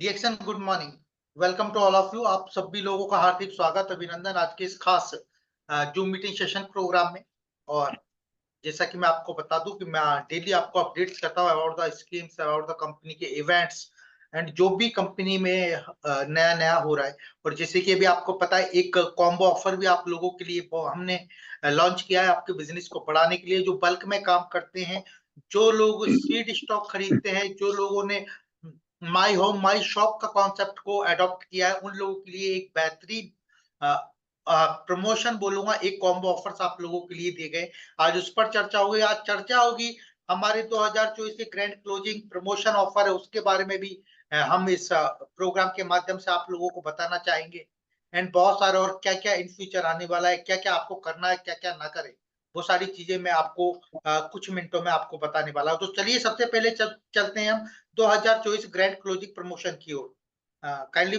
डिएक्शन good morning. Welcome to all of you. आप सभी लोगों का हार्दिक स्वागत अभिनंदन आज के इस खास जूम मीटिंग सेशन प्रोग्राम में। और जैसा कि मैं आपको बता दूं कि मैं डेली आपको अपडेट्स करता हूं about the schemes, about the company के इवेंट्स एंड जो भी कंपनी में नया नया हो रहा है। और जैसे कि अभी आपको पता है एक कॉम्बो ऑफर भी आप लोगों के लिए हमने लॉन्च किया है आपके बिजनेस को बढ़ाने के लिए। जो बल्क में काम करते हैं, जो लोग सीड स्टॉक खरीदते हैं, जो लोगों ने माई होम माई शॉप का कॉन्सेप्ट को अडॉप्ट किया है, उन लोगों के लिए एक बेहतरीन प्रमोशन बोलूंगा, एक कॉम्बो ऑफर्स आप लोगों के लिए दिए गए। आज उस पर चर्चा होगी। आज चर्चा होगी हमारे 2024 के ग्रैंड क्लोजिंग प्रमोशन ऑफर है, उसके बारे में भी हम इस प्रोग्राम के माध्यम से आप लोगों को बताना चाहेंगे। एंड बहुत सारे और क्या क्या इन फ्यूचर आने वाला है, क्या क्या आपको करना है, क्या क्या ना करें, वो सारी चीजें मैं आपको कुछ मिनटों में आपको बताने वाला हूँ। तो चलिए सबसे पहले चलते हैं हम 2024 ग्रैंड क्लोजिंग प्रमोशन की ओर। Kindly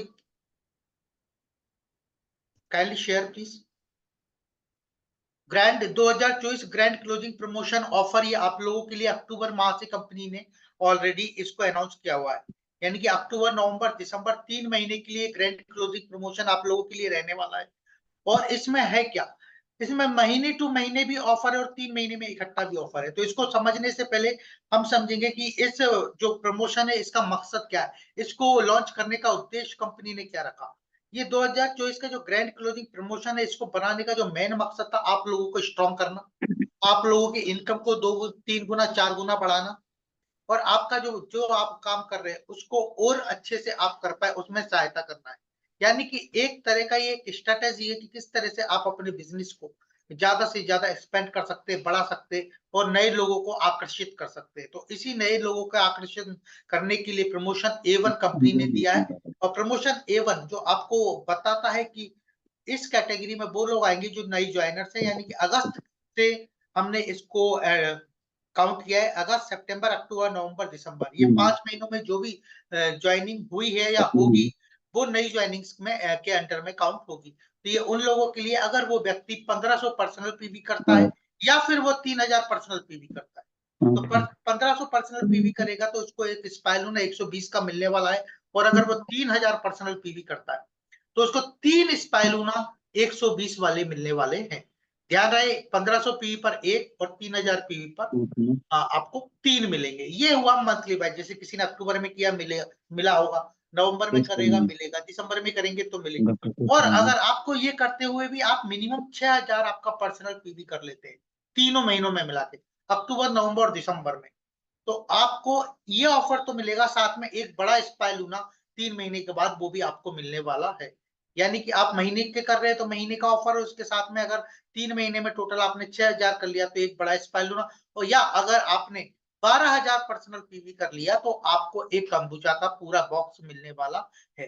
kindly share please. Grand 2024 grand closing promotion offer ये आप लोगों के लिए अक्टूबर माह से कंपनी ने ऑलरेडी इसको अनाउंस किया हुआ है। यानी कि अक्टूबर नवंबर दिसंबर 3 महीने के लिए ग्रैंड क्लोजिंग प्रमोशन आप लोगों के लिए रहने वाला है। और इसमें है क्या, इसमें महीने टू महीने भी ऑफर है और 3 महीने में इकट्ठा भी ऑफर है। तो इसको समझने से पहले हम समझेंगे कि इस जो प्रमोशन है इसका मकसद क्या है, इसको लॉन्च करने का उद्देश्य कंपनी ने क्या रखा। ये 2024 का जो ग्रैंड क्लोजिंग प्रमोशन है, इसको बनाने का जो मेन मकसद था आप लोगों को स्ट्रॉन्ग करना, आप लोगों की इनकम को 2 3 गुना 4 गुना बढ़ाना, और आपका जो जो आप काम कर रहे हैं उसको और अच्छे से आप कर पाए उसमें सहायता करना है। यानी कि एक तरह का ये एक स्ट्रेटेजी है कि किस तरह से आप अपने बिजनेस को ज्यादा से ज्यादा एक्सपेंड कर सकते हैं, बढ़ा सकते हैं और नए लोगों को आकर्षित कर सकते हैं। तो इसी नए लोगों का आकर्षण करने के लिए प्रमोशन A1 कंपनी ने दिया है। और प्रमोशन A1 जो आपको बताता है कि इस कैटेगरी में वो लोग आएंगे जो नई ज्वाइनर्स है। यानी कि अगस्त से हमने इसको काउंट किया है। अगस्त सितंबर अक्टूबर नवंबर दिसंबर, ये 5 महीनों में जो भी ज्वाइनिंग हुई है या होगी, वो नई ज्वाइनिंग्स में के अंडर में काउंट होगी। तो ये उन लोगों के लिए, अगर वो व्यक्ति 1500 पर्सनल पीवी करता है या फिर वो 3000 पर्सनल पीवी करता है, तो 1500 पर्सनल पीवी करेगा तो उसको एक स्पाइलूना 120 का मिलने वाला है। और अगर वो 3000 पर्सनल पीवी करता है तो उसको 3 स्पाइलूना 120 वाले मिलने वाले हैं। ध्यान रहे, 1500 पीवी पर एक और 3000 पीवी पर आपको 3 मिलेंगे। ये हुआ मंथली वाइज। जैसे किसी ने अक्टूबर में किया मिला होगा, नवंबर में करेगा मिलेगा, दिसंबर में करेंगे तो मिलेगा। और अगर आपको ये करते हुए भी आप मिनिमम 6000 आपका पर्सनल पीवी कर लेते हैं तीनों महीनों में मिला के, अक्टूबर नवंबर और दिसंबर में, तो आपको ये ऑफर तो मिलेगा, साथ में एक बड़ा स्पाइलूना 3 महीने के बाद वो भी आपको मिलने वाला है। यानी कि आप महीने के कर रहे हैं तो महीने का ऑफर है, उसके साथ में अगर 3 महीने में टोटल आपने 6000 कर लिया तो एक बड़ा स्पाइलूना, और या अगर आपने 12000 पर्सनल पीवी कर लिया तो आपको एक कंबुचा का पूरा बॉक्स मिलने वाला है।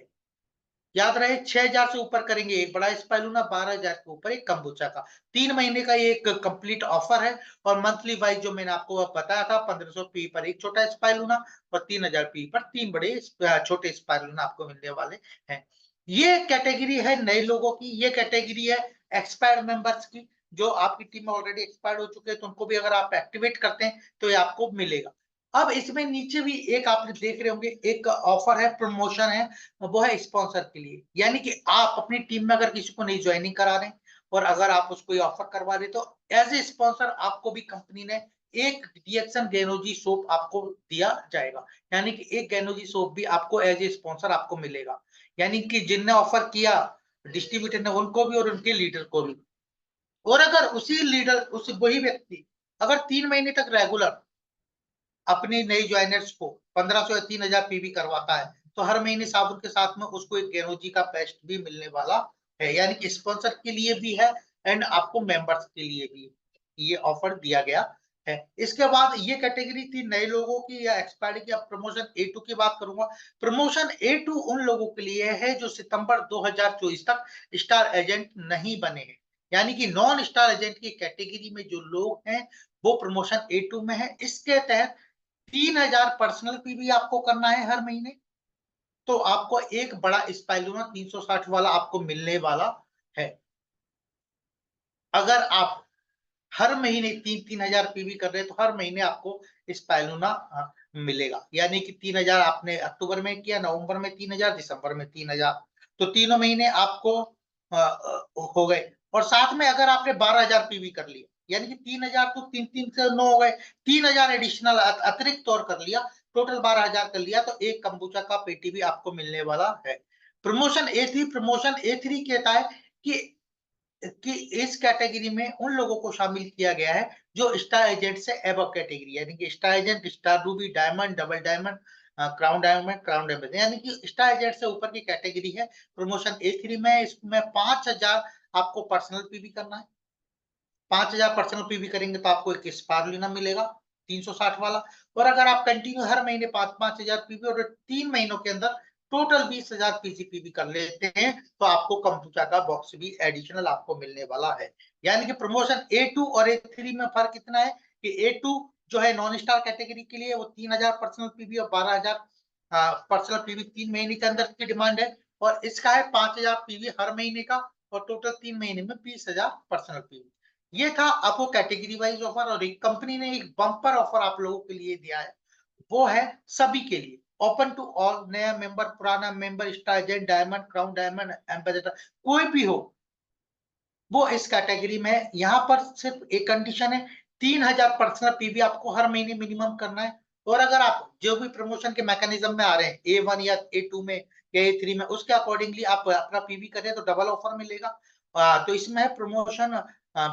याद रहे, 6000 से ऊपर करेंगे एक बड़ा स्पाइलूना, 12000 के ऊपर एक कंबुचा का। 3 महीने का ये एक कंप्लीट ऑफर है। और मंथली वाइज जो मैंने आपको बताया था, 1500 पी पर एक छोटा स्पाइलूना और 3000 पी पर 3 बड़े छोटे स्पाइलूना आपको मिलने वाले हैं। ये कैटेगरी है नए लोगों की, ये कैटेगरी है एक्सपायर्ड मेंबर्स की, जो आपकी टीम में ऑलरेडी एक्सपायर्ड हो चुके हैं, तो उनको भी अगर आप एक्टिवेट करते हैं तो ये आपको मिलेगा। अब इसमें नीचे भी एक आप देख रहे होंगे, एक ऑफर है, प्रमोशन है, वो है स्पॉन्सर के लिए। यानी कि आप अपनी टीम में अगर किसी को नई ज्वाइनिंग करा रहे हैं और अगर आप उसको ऑफर करवा रहे, तो एज ए स्पॉन्सर आपको भी कंपनी ने एक डिएक्शन गैनोजी सोप आपको दिया जाएगा। यानी कि एक गैनोजी सोप भी आपको एज ए स्पॉन्सर आपको मिलेगा। यानी कि जिनने ऑफर किया डिस्ट्रीब्यूटर ने, उनको भी और उनके लीडर को भी। और अगर उसी लीडर, उस वही व्यक्ति अगर 3 महीने तक रेगुलर अपनी नई ज्वाइनर्स को 1500 या 3000 पीवी करवाता है, तो हर महीने साबुन के साथ में उसको एक गेनोजी का पेस्ट भी मिलने वाला है। यानी कि स्पॉन्सर के लिए भी है एंड आपको मेंबर्स के लिए भी ये ऑफर दिया गया है। इसके बाद ये कैटेगरी थी नए लोगों की या एक्सपायर्ड की। अब प्रमोशन A2 की बात करूंगा। प्रमोशन A2 उन लोगों के लिए है जो सितंबर 2024 तक स्टार एजेंट नहीं बने हैं। यानी कि नॉन स्टार एजेंट की कैटेगरी में जो लोग हैं वो प्रमोशन A2 में है। इसके तहत 3000 पर्सनल पी भी आपको करना है हर महीने, तो आपको एक बड़ा स्पाइलूना 360 वाला आपको मिलने वाला है। अगर आप हर महीने 3-3000 पीवी कर रहे हैं तो हर महीने आपको स्पाइलूना मिलेगा। यानी कि 3,000 आपने अक्टूबर में किया, नवंबर में 3,000, दिसंबर में 3,000, तो तीनों महीने आपको हो गए। और साथ में अगर आपने 12,000 पीवी कर लिया, यानी कि 3,000 तो 3 से 9 हो गए, 3,000 एडिशनल अतिरिक्त तौर कर लिया, टोटल 12,000 कर लिया, तो एक कंबूचा का पेटी भी आपको मिलने वाला है। प्रमोशन ए3 कहता है कि इस कैटेगरी में उन लोगों को शामिल किया गया है जो स्टार एजेंट से एबव कैटेगरी, यानी कि star agent, star Ruby, diamond, double diamond, crown diamond, यानी कि स्टार एजेंट से ऊपर की कैटेगरी है। प्रमोशन ए3 में इसमें 5,000 आपको पर्सनल पीवी करना है। 5,000 पर्सनल पीवी करेंगे तो आपको एक स्पारुलिना मिलेगा 360 वाला। और अगर आप कंटिन्यू हर महीने 5,000 पीवी और 3 महीनों के अंदर टोटल 20,000 पीजीपीवी कर लेते हैं तो आपको कंप्यूटर का बॉक्स भी एडिशनल आपको मिलने वाला है। यानी कि प्रमोशन A2 और A3 में फर्क इतना है कि A2 जो है नॉन स्टार कैटेगरी के लिए वो 3,000 पर्सनल पीवी और 12,000 पर्सनल पीवी 3 महीने के अंदर की डिमांड है। और इसका है 5,000 पीवी हर महीने का और टोटल 3 महीने में 20,000 पर्सनल पीवी। ये था आपको कैटेगरी वाइज ऑफर। और एक कंपनी ने एक बम्पर ऑफर आप लोगों के लिए दिया है, वो है सभी के लिए ओपन टू ऑल, नया मेंबर, पुराना member, star agent, diamond, crown diamond, ambassador, कोई भी हो वो इस कैटेगरी में। यहाँ पर सिर्फ एक कंडीशन है, 3,000 पर्सनल पीवी आपको हर महीने मिनिमम करना है। और अगर आप जो भी प्रमोशन के मैकेनिज्म में आ रहे हैं A1 या A2 में या A3 में, उसके अकॉर्डिंगली आप अपना पीवी करें तो डबल ऑफर मिलेगा। तो इसमें है प्रमोशन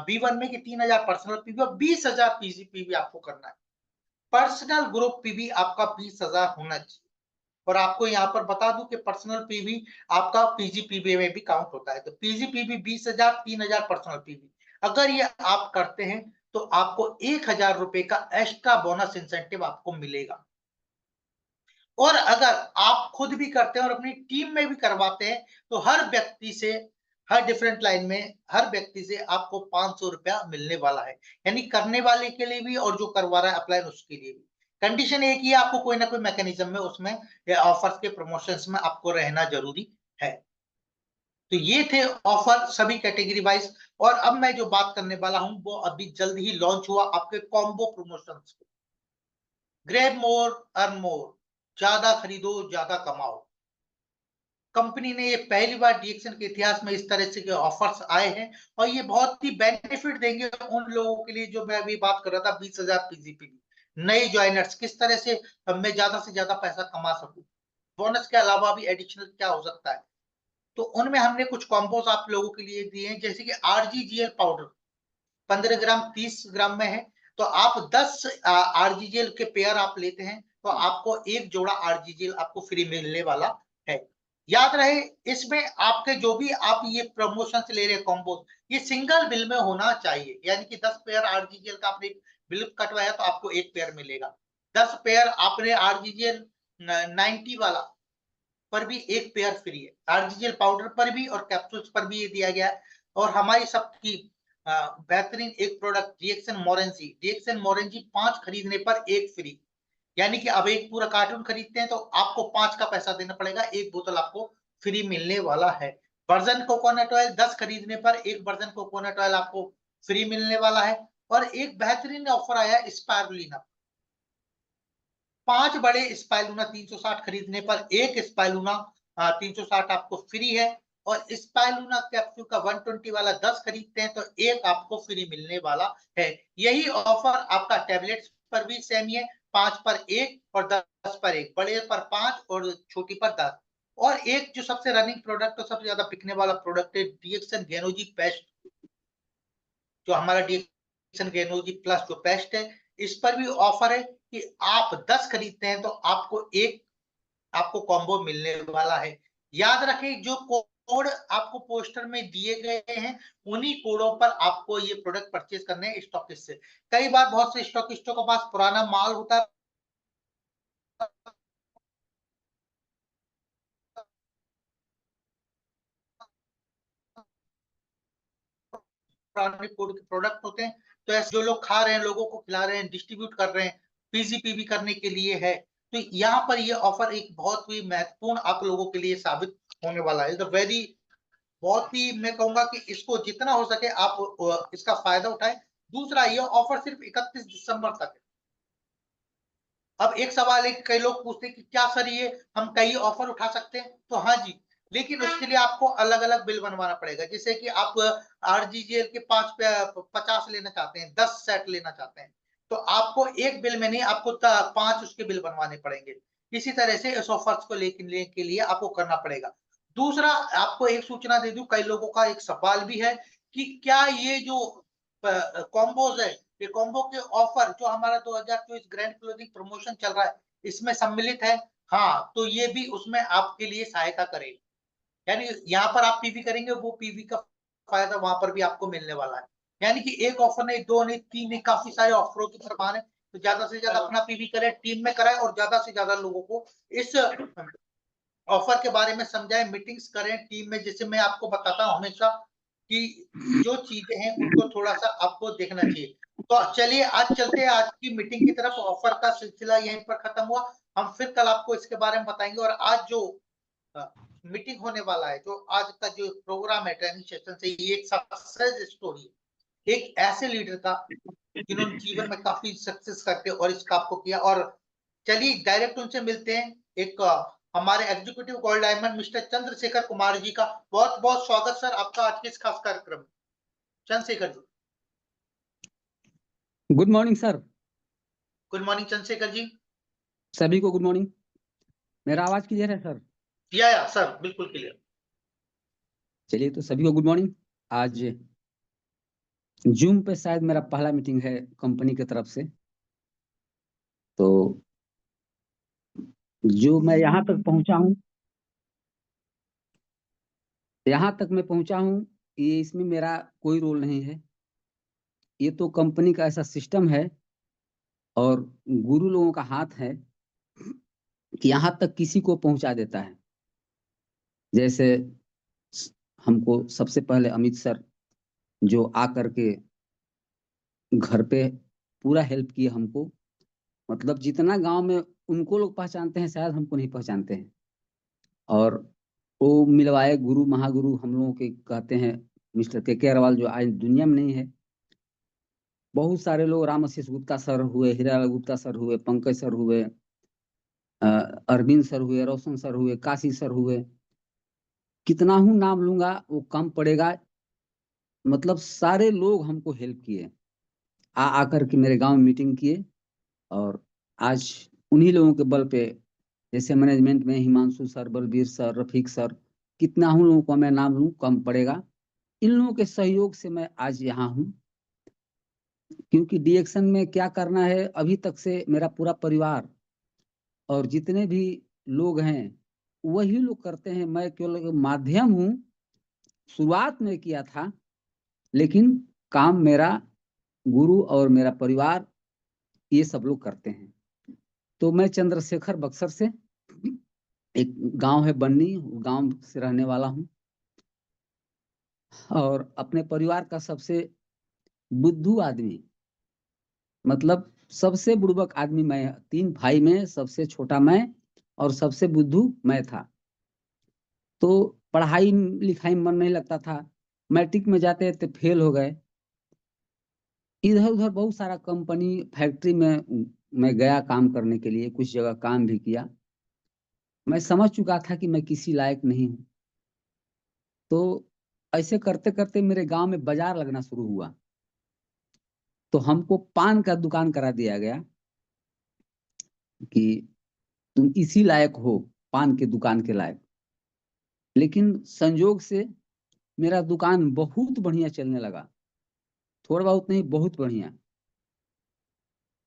B1 में कि 3,000 पर्सनल पीवी और 20,000 पीवी आपको करना है। पर्सनल ग्रुप पीवी आपका 20,000 होना चाहिए। और आपको यहाँ पर बता दूं कि पर्सनल पीवी आपका पीजीपीवी में भी काउंट होता है। तो पीजीपीवी 20,000, 3,000 पर्सनल पीवी अगर ये आप करते हैं तो आपको 1,000 रुपए का एक्स्ट्रा बोनस इंसेंटिव आपको मिलेगा। और अगर आप खुद भी करते हैं और अपनी टीम में भी करवाते हैं तो हर डिफरेंट लाइन में हर व्यक्ति से आपको 500 रुपया मिलने वाला है। यानी करने वाले के लिए भी और जो करवा रहा है अपलाइन उसके लिए भी। कंडीशन एक ही है, आपको कोई ना कोई मैकेनिज्म में उसमें ऑफर्स के प्रमोशंस में आपको रहना जरूरी है। तो ये थे ऑफर सभी कैटेगरी वाइज। और अब मैं जो बात करने वाला हूं वो अभी जल्द ही लॉन्च हुआ आपके कॉम्बो प्रमोशंस। ग्रैब मोर अर्न मोर, ज्यादा खरीदो ज्यादा कमाओ। कंपनी ने ये पहली बार डीएक्सन के इतिहास में इस तरह से के ऑफर्स आए हैं और ये बहुत ही बेनिफिट देंगे उन लोगों के लिए जो मैं अभी बात कर रहा था 20,000 पीजीपीवी नए ज्वाइनर्स, किस तरह से मैं ज्यादा से ज्यादा पैसा कमा सकूं। बोनस के अलावा भी एडिशनल क्या हो सकता है, तो उनमें हमने कुछ कॉम्पोज आप लोगों के लिए दिए हैं। जैसे कि आरजीजीएल पाउडर 15 ग्राम 30 ग्राम में है, तो आप 10 आरजीजीएल के पेयर आप लेते हैं तो आपको एक जोड़ा आरजीजीएल आपको फ्री मिलने वाला है। याद रहे इसमें आपके जो भी आप ये प्रमोशन से ले रहे हैं कॉम्बो, ये सिंगल बिल में होना चाहिए। यानी कि 10 पेयर आरजीजीएल का आपने बिल कटवाया तो आपको एक पेयर मिलेगा। 10 पेयर आपने आरजीजीएल 90 वाला पर भी एक पेयर फ्री है। आरजीजीएल पाउडर पर भी और कैप्सूल्स पर भी ये दिया गया है। और हमारी सबकी बेहतरीन एक प्रोडक्ट डीएक्सन मोरेंजी 5 खरीदने पर एक फ्री। यानी कि अब एक पूरा कार्टून खरीदते हैं तो आपको 5 का पैसा देना पड़ेगा, एक बोतल आपको फ्री मिलने वाला है। वर्जन कोकोनट ऑयल 10 खरीदने पर एक वर्जन कोकोनट ऑयल आपको फ्री मिलने वाला है। और एक बेहतरीन ऑफर आया है स्पारुलिना, 5 बड़े स्पाइलूना 360 खरीदने पर एक स्पाइलूना 360 आपको फ्री है। और स्पाइलूना कैप्सूल का 120 वाला 10 खरीदते हैं तो एक आपको फ्री मिलने वाला है। यही ऑफर आपका टैबलेट्स पर भी सेम ही है, 5 पर एक और 10 पर एक, बड़े पर 5 और छोटी पर 10। और एक जो सबसे रनिंग प्रोडक्ट और सबसे ज्यादा बिकने वाला प्रोडक्ट है डीएक्सन गेनोजी पेस्ट, जो हमारा डीएक्सन गेनोजी प्लस जो पेस्ट है, इस पर भी ऑफर है कि आप 10 खरीदते हैं तो आपको कॉम्बो मिलने वाला है। याद रखें जो कोड आपको पोस्टर में दिए गए हैं उन्हीं कोडों पर आपको ये प्रोडक्ट परचेज करने हैं स्टॉकिस्ट से। कई बार बहुत से स्टॉकिस्टों के पास पुराना माल होता है, पुराने कोड के प्रोडक्ट होते हैं। तो ऐसे जो लोग खा रहे हैं, लोगों को खिला रहे हैं, डिस्ट्रीब्यूट कर रहे हैं, पीजीपीवी करने के लिए है, तो यहाँ पर ये ऑफर एक बहुत ही महत्वपूर्ण आप लोगों के लिए साबित होने वाला है। वेरी बहुत ही मैं कहूंगा कि इसको जितना हो सके आप इसका फायदा उठाएं। दूसरा ये ऑफर सिर्फ 31 दिसंबर तक है। अब एक सवाल है, कई लोग पूछते हैं कि क्या सर ये हम कई ऑफर उठा सकते हैं? तो हाँ जी, लेकिन उसके लिए आपको अलग अलग बिल बनवाना पड़ेगा। जैसे कि आप आरजीजीएल के 50 लेना चाहते हैं, 10 सेट लेना चाहते हैं, तो आपको एक बिल में नहीं, आपको 5 उसके बिल बनवाने पड़ेंगे। इसी तरह से इस ऑफर्स को लेने के लिए आपको करना पड़ेगा। दूसरा, आपको एक सूचना दे दूं, कई लोगों का एक सवाल भी है कि क्या ये जो कॉम्बोज है, ये कॉम्बो के ऑफर जो हमारा 2024 ग्रैंड क्लोजिंग प्रमोशन चल रहा है, इसमें सम्मिलित है? हाँ, तो ये भी उसमें आपके लिए सहायता करेगा। यानी यहाँ पर आप पीवी करेंगे, वो पीवी का फायदा वहां पर भी आपको मिलने वाला है। यानी कि एक ऑफर नहीं, दो नहीं, तीन नहीं, काफी सारे ऑफरों की प्रमाण है। तो ज्यादा से ज्यादा अपना पीवी करें, टीम में कराएं और ज्यादा से ज्यादा लोगों को इस ऑफर के बारे में समझाएं, मीटिंग्स करें टीम में। जैसे मैं आपको बताता हूँ हमेशा कि जो चीजें हैं उनको थोड़ा सा आपको देखना चाहिए। तो चलिए आज चलते हैं आज की मीटिंग की तरफ। ऑफर का सिलसिला यहीं पर खत्म हुआ। हम फिर कल आपको इसके बारे में बताएंगे। और आज जो मीटिंग होने वाला है, जो आज का जो प्रोग्राम है ट्रेनिंग सेशन से, ये एक सक्सेस स्टोरी है, एक ऐसे लीडर का जिन्होंने जीवन में काफी सक्सेस करके और इसका आपको किया। और चलिए डायरेक्ट उनसे मिलते हैं। एक हमारे executive gold diamond mister Chandrashekhar Kumar ji का बहुत बहुत स्वागत सर आपका आज के इस खास कार्यक्रम में। Chandrashekhar ji. Good morning sir. Good morning Chandrashekhar ji. सभी को गुड मॉर्निंग। मेरा आवाज क्लियर है सर? या सर बिल्कुल क्लियर। चलिए, तो सभी को गुड मॉर्निंग। आज जूम पे शायद मेरा पहला मीटिंग है कंपनी की तरफ से। तो जो मैं यहाँ तक पहुंचा हूँ, ये इसमें मेरा कोई रोल नहीं है। ये तो कंपनी का ऐसा सिस्टम है और गुरु लोगों का हाथ है कि यहाँ तक किसी को पहुंचा देता है। जैसे हमको सबसे पहले अमित सर जो आकर के घर पे पूरा हेल्प किए हमको, मतलब जितना गांव में उनको लोग पहचानते हैं शायद हमको नहीं पहचानते हैं। और वो मिलवाए गुरु महागुरु हम लोगों के कहते हैं मिस्टर के अग्रवाल, जो आज दुनिया में नहीं है। बहुत सारे लोग, राम आशीष गुप्ता सर हुए, हीरा गुप्ता सर हुए, पंकज सर हुए, अरविंद सर हुए, रोशन सर हुए, काशी सर हुए। कितना हूँ नाम लूंगा वो कम पड़ेगा। मतलब सारे लोग हमको हेल्प किए, आकर के मेरे गांव में मीटिंग किए। और आज उन्हीं लोगों के बल पे, जैसे मैनेजमेंट में Himanshu sir, Balbir sir, Rafiq sir, कितना हूँ लोगों को मैं नाम लूं कम पड़ेगा। इन लोगों के सहयोग से मैं आज यहाँ हूँ। क्योंकि डीएक्शन में क्या करना है, अभी तक से मेरा पूरा परिवार और जितने भी लोग हैं वही लोग करते हैं। मैं केवल माध्यम हूँ। शुरुआत में किया था, लेकिन काम मेरा गुरु और मेरा परिवार ये सब लोग करते हैं। तो मैं चंद्रशेखर बक्सर से, एक गांव है बन्नी, गांव से रहने वाला हूँ। और अपने परिवार का सबसे बुद्धू आदमी, मतलब सबसे बुड़बक आदमी मैं। 3 भाई में सबसे छोटा मैं और सबसे बुद्धू मैं था। तो पढ़ाई लिखाई में मन नहीं लगता था। मैट्रिक में जाते थे फेल हो गए। इधर उधर बहुत सारा कंपनी फैक्ट्री में मैं गया काम करने के लिए, कुछ जगह काम भी किया। मैं समझ चुका था कि मैं किसी लायक नहीं हूँ। तो ऐसे करते करते मेरे गांव में बाजार लगना शुरू हुआ। तो हमको पान का दुकान करा दिया गया कि तुम इसी लायक हो, पान के दुकान के लायक। लेकिन संजोग से मेरा दुकान बहुत बढ़िया चलने लगा, थोड़ा बहुत नहीं, बहुत बढ़िया।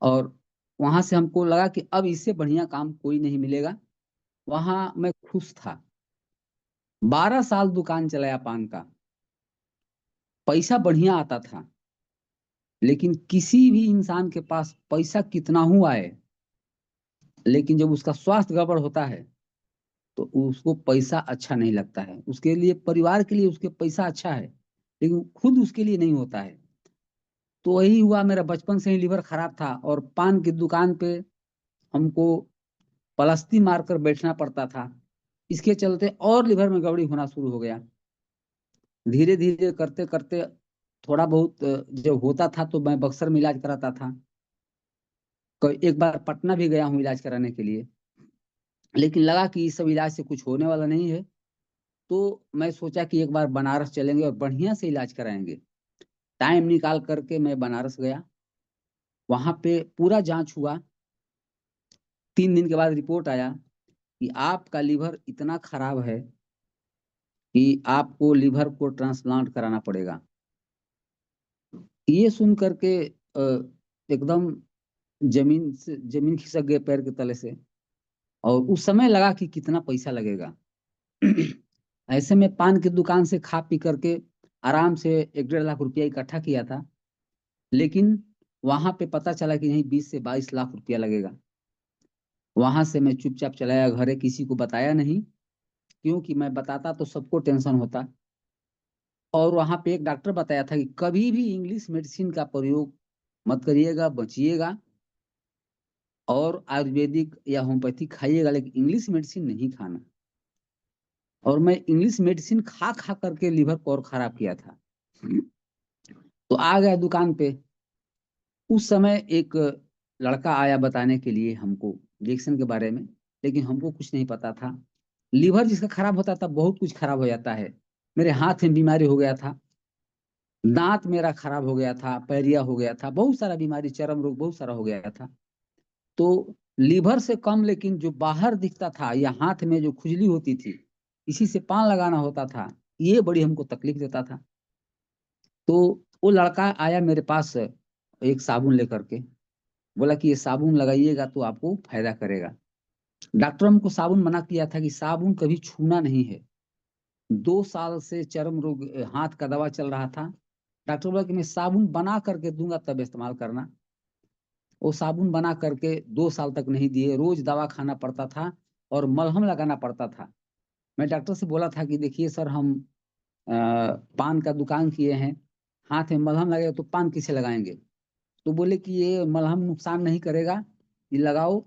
और वहां से हमको लगा कि अब इससे बढ़िया काम कोई नहीं मिलेगा। वहां मैं खुश था। 12 साल दुकान चलाया पान का, पैसा बढ़िया आता था। लेकिन किसी भी इंसान के पास पैसा कितना हुआ है, लेकिन जब उसका स्वास्थ्य गड़बड़ होता है तो उसको पैसा अच्छा नहीं लगता है। उसके लिए, परिवार के लिए उसके पैसा अच्छा है, लेकिन खुद उसके लिए नहीं होता है। तो वही हुआ, मेरा बचपन से ही लीवर खराब था और पान की दुकान पे हमको पलस्ती मारकर बैठना पड़ता था। इसके चलते और लीवर में गड़बड़ी होना शुरू हो गया। धीरे धीरे करते करते थोड़ा बहुत जब होता था तो मैं बक्सर में इलाज कराता था। एक बार पटना भी गया हूँ इलाज कराने के लिए, लेकिन लगा कि इस सब इलाज से कुछ होने वाला नहीं है। तो मैं सोचा कि एक बार बनारस चलेंगे और बढ़िया से इलाज कराएंगे। टाइम निकाल करके मैं बनारस गया, वहां पे पूरा जांच हुआ। 3 दिन के बाद रिपोर्ट आया कि आपका लीवर इतना खराब है कि आपको लीवर को ट्रांसप्लांट कराना पड़ेगा। ये सुन करके एकदम जमीन खिसक गए पैर के तले से। और उस समय लगा कि कितना पैसा लगेगा। ऐसे में पान की दुकान से खा पी करके आराम से 1-1.5 लाख रुपया इकट्ठा किया था, लेकिन वहां पे पता चला कि नहीं, 20 से 22 लाख रुपया लगेगा। वहां से मैं चुपचाप चलाया घरे, किसी को बताया नहीं, क्योंकि मैं बताता तो सबको टेंशन होता। और वहां पे एक डॉक्टर बताया था कि कभी भी इंग्लिश मेडिसिन का प्रयोग मत करिएगा, बचिएगा, और आयुर्वेदिक या होम्योपैथिक खाइएगा, लेकिन इंग्लिश मेडिसिन नहीं खाना। और मैं इंग्लिश मेडिसिन खा खा करके लीवर को और खराब किया था। तो आ गया दुकान पे। उस समय एक लड़का आया बताने के लिए हमको इंजेक्शन के बारे में, लेकिन हमको कुछ नहीं पता था। लीवर जिसका खराब होता था बहुत कुछ खराब हो जाता है। मेरे हाथ में बीमारी हो गया था, दांत मेरा खराब हो गया था, पैरिया हो गया था, बहुत सारा बीमारी, चर्म रोग बहुत सारा हो गया था। तो लीवर से कम लेकिन जो बाहर दिखता था या हाथ में जो खुजली होती थी, इसी से पान लगाना होता था, ये बड़ी हमको तकलीफ देता था। तो वो लड़का आया मेरे पास एक साबुन लेकर के, बोला कि ये साबुन लगाइएगा तो आपको फायदा करेगा। डॉक्टर हमको साबुन मना किया था कि साबुन कभी छूना नहीं है। 2 साल से चर्म रोग हाथ का दवा चल रहा था। डॉक्टर बोला कि मैं साबुन बना करके दूंगा तब इस्तेमाल करना। वो साबुन बना करके 2 साल तक नहीं दिए, रोज दवा खाना पड़ता था और मलहम लगाना पड़ता था। मैं डॉक्टर से बोला था कि देखिए सर, हम पान का दुकान किए हैं, हाथ में मलहम लगेगा तो पान किसे लगाएंगे। तो बोले कि ये मलहम नुकसान नहीं करेगा, ये लगाओ।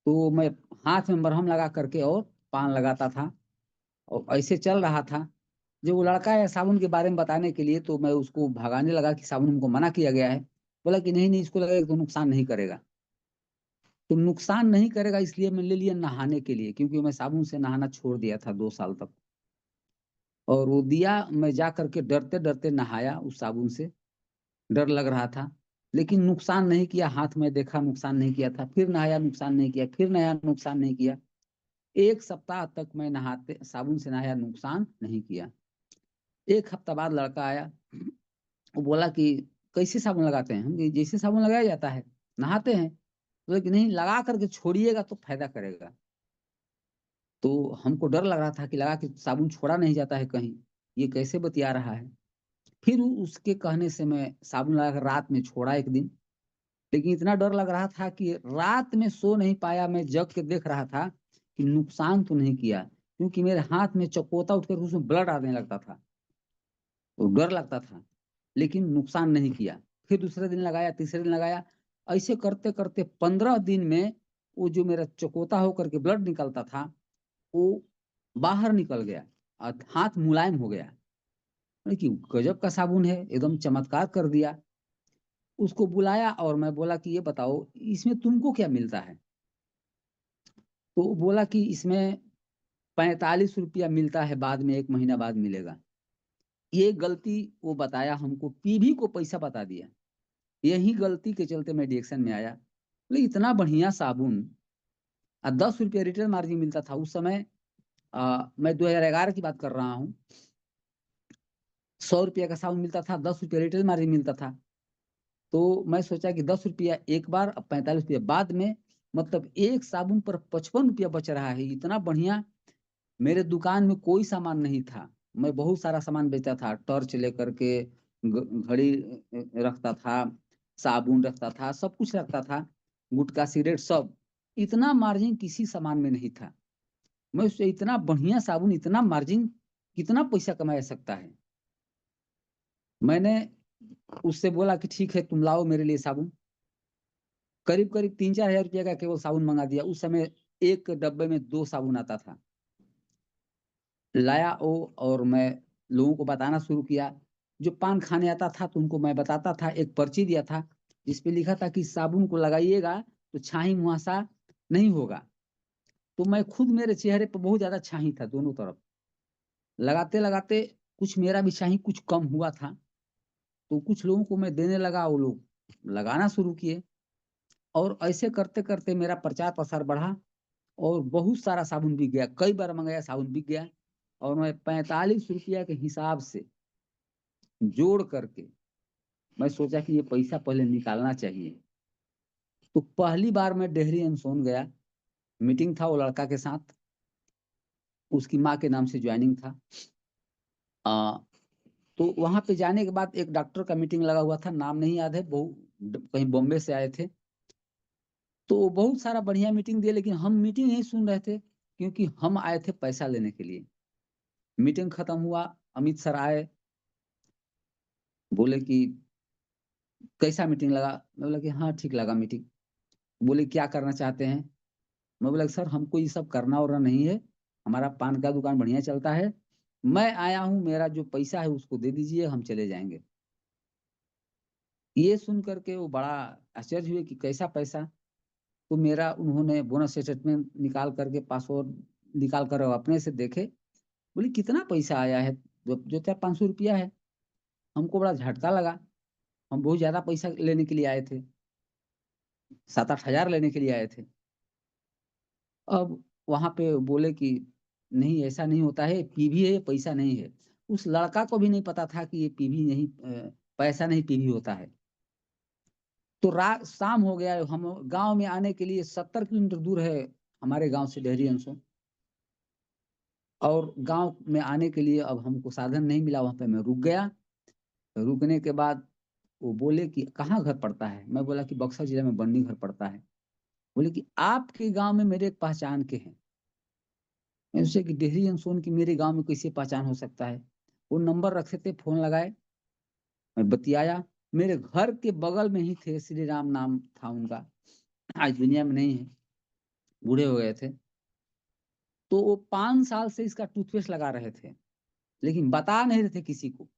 तो मैं हाथ में मरहम लगा करके और पान लगाता था, और ऐसे चल रहा था। जो वो लड़का है साबुन के बारे में बताने के लिए, तो मैं उसको भगाने लगा कि साबुन हमको मना किया गया है। बोला कि नहीं नहीं, इसको लगेगा तो नुकसान नहीं करेगा। तो नुकसान नहीं करेगा इसलिए मैं ले लिया नहाने के लिए, क्योंकि मैं साबुन से नहाना छोड़ दिया था 2 साल तक। और वो दिया, मैं जा करके डरते डरते नहाया उस साबुन से, डर लग रहा था, लेकिन नुकसान नहीं किया। हाथ में देखा नुकसान नहीं किया था, फिर नहाया नुकसान नहीं किया, फिर नया नुकसान नहीं किया। 1 सप्ताह तक मैं नहाते साबुन से नहाया, नुकसान नहीं किया। 1 हफ्ता बाद लड़का आया, वो बोला कि कैसे साबुन लगाते हैं। हम कहे, जैसे साबुन लगाया जाता है नहाते हैं। बोले कि नहीं, लगा करके छोड़िएगा तो फायदा करेगा। तो हमको डर लग रहा था कि लगा कि साबुन छोड़ा नहीं जाता है कहीं, ये कैसे बतिया रहा है। फिर उसके कहने से मैं साबुन लगाकर रात में छोड़ा एक दिन। लेकिन इतना डर लग रहा था कि रात में सो नहीं पाया। मैं जग के देख रहा था कि नुकसान तो नहीं किया, क्योंकि मेरे हाथ में चकोता उठकर उसमें ब्लड आने लगता था, तो डर लगता था, लेकिन नुकसान नहीं किया। फिर दूसरे दिन लगाया, तीसरे दिन लगाया, ऐसे करते करते 15 दिन में वो जो मेरा चकोता होकर के ब्लड निकलता था, वो बाहर निकल गया और हाथ मुलायम हो गया। कि गजब का साबुन है, एकदम चमत्कार कर दिया। उसको बुलाया और मैं बोला कि ये बताओ इसमें तुमको क्या मिलता है। तो वो बोला कि इसमें 45 रुपया मिलता है, बाद में 1 महीना बाद मिलेगा। ये गलती वो बताया हमको, पीवी को पैसा बता दिया। यही गलती के चलते मैं डिएक्शन में आया। बोले इतना बढ़िया साबुन, 10 रुपया रिटेल मार्जिन मिलता था उस समय। मैं 2011 की बात कर रहा हूँ। 100 रुपया का साबुन मिलता था, 10 रुपया रिटेल मार्जिन मिलता था। तो मैं सोचा कि 10 रुपया एक बार, अब 45 रुपया बाद में, मतलब एक साबुन पर 55 रुपया बच रहा है, इतना बढ़िया। मेरे दुकान में कोई सामान नहीं था, मैं बहुत सारा सामान बेचता था, टॉर्च लेकर के, घड़ी रखता था, साबुन रखता था, सब कुछ रखता था, गुटखा सिगरेट सब। इतना मार्जिन किसी सामान में नहीं था। मैं उससे इतना बढ़िया साबुन, इतना मार्जिन, कितना पैसा कमा सकता है। मैंने उससे बोला कि ठीक है, तुम लाओ मेरे लिए साबुन। करीब करीब 3-4 हजार रुपया का केवल साबुन मंगा दिया। उस समय एक डब्बे में 2 साबुन आता था। लाया वो, और मैं लोगों को बताना शुरू किया। जो पान खाने आता था तो उनको मैं बताता था, एक पर्ची दिया था, जिसपे लिखा था कि साबुन को लगाइएगा तो छाई मुहासा नहीं होगा। तो मैं खुद, मेरे चेहरे पर बहुत ज्यादा छाई था दोनों तरफ। लगाते लगाते कुछ मेरा भी छाई कुछ कम हुआ था, तो कुछ लोगों को मैं देने लगा, वो लोग लगाना शुरू किए, और ऐसे करते करते मेरा प्रचार प्रसार बढ़ा और बहुत सारा साबुन बिक गया। कई बार मंगाया, साबुन बिक गया। और मैं 45 रुपया के हिसाब से जोड़ करके मैं सोचा कि ये पैसा पहले निकालना चाहिए। तो पहली बार मैं डेहरी एंड सोन गया, मीटिंग था वो लड़का के साथ, उसकी माँ के नाम से ज्वाइनिंग था। तो वहां पे जाने के बाद एक डॉक्टर का मीटिंग लगा हुआ था, नाम नहीं याद है, कहीं बॉम्बे से आए थे। तो बहुत सारा बढ़िया मीटिंग दिए, लेकिन हम मीटिंग नहीं सुन रहे थे, क्योंकि हम आए थे पैसा लेने के लिए। मीटिंग खत्म हुआ, अमित सर आए, बोले कि कैसा मीटिंग लगा। मैं बोला कि हाँ ठीक लगा मीटिंग। बोले क्या करना चाहते हैं। मैं बोला सर हमको ये सब करना और नहीं है, हमारा पान का दुकान बढ़िया चलता है, मैं आया हूँ, मेरा जो पैसा है उसको दे दीजिए, हम चले जाएंगे। ये सुन करके वो बड़ा आश्चर्य हुए कि कैसा पैसा। तो मेरा उन्होंने बोनस स्टेटमेंट निकाल करके, पासवर्ड निकाल कर अपने से देखे। बोले कितना पैसा आया है, जो 400-500 रुपया है। हमको बड़ा झटका लगा, हम बहुत ज्यादा पैसा लेने के लिए आए थे, 7-8 हजार लेने के लिए आए थे। अब वहां पे बोले कि नहीं ऐसा नहीं होता है, पीवी है, पैसा नहीं है। उस लड़का को भी नहीं पता था कि ये पीवी नहीं, पैसा नहीं पीवी होता है। तो रात शाम हो गया, हम गांव में आने के लिए 70 किलोमीटर दूर है हमारे गांव से डेहरी अंसो, और गांव में आने के लिए अब हमको साधन नहीं मिला। वहां पे मैं रुक गया। रुकने के बाद वो बोले कि कहाँ घर पड़ता है। मैं बोला कि बक्सर जिला में बन्नी घर पड़ता है। बोले कि आपके गांव में मेरे एक पहचान के हैं। मैं उससे कि डेहरी अंसोन की मेरे गांव में कैसे पहचान हो सकता है। वो नंबर रखे थे, फोन लगाए, मैं बतियाया। मेरे घर के बगल में ही थे, श्री राम नाम था उनका, आज दुनिया में नहीं है, बूढ़े हो गए थे। तो वो 5 साल से इसका टूथपेस्ट लगा रहे थे, लेकिन बता नहीं रहे थे किसी को।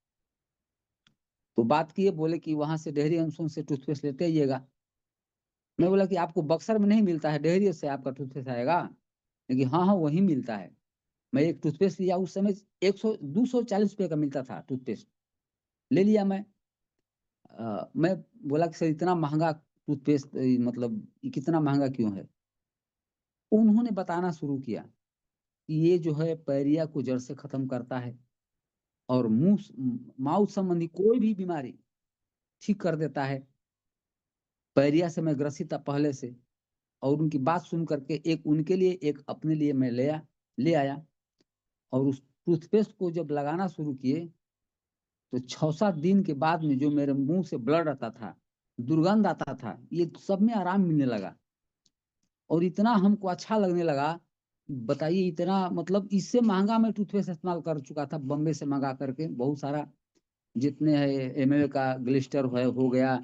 तो बात किए, बोले कि वहां से डेहरी अंसोन से टूथपेस्ट लेते आइएगा। मैं बोला कि आपको बक्सर में नहीं मिलता है, डेहरी से आपका टूथपेस्ट आएगा। लेकिन हाँ हाँ वही मिलता है। मैं एक टूथपेस्ट लिया, उस समय 240 रुपये का मिलता था टूथपेस्ट, ले लिया मैं। मैं बोला कि सर इतना महंगा टूथपेस्ट, मतलब ये कितना महंगा क्यों है। उन्होंने बताना शुरू किया कि ये जो है पैरिया को जड़ से खत्म करता है, और मुंह माउथ संबंधी कोई भी बीमारी ठीक कर देता है। पैरिया से मैं ग्रसित था पहले से। और उनकी बात सुन करके एक उनके लिए एक अपने लिए मैं ले आया। और उस टूथपेस्ट को जब लगाना शुरू किए, तो 6-7 दिन के बाद में जो मेरे मुंह से ब्लड आता था, दुर्गंध आता था, ये सब में आराम मिलने लगा। और इतना हमको अच्छा लगने लगा, बताइए इतना, मतलब इससे महंगा मैं टूथपेस्ट इस्तेमाल कर चुका था बॉम्बे से मंगा करके बहुत सारा, जितने है एमएल का ग्लिस्टर है हो गया,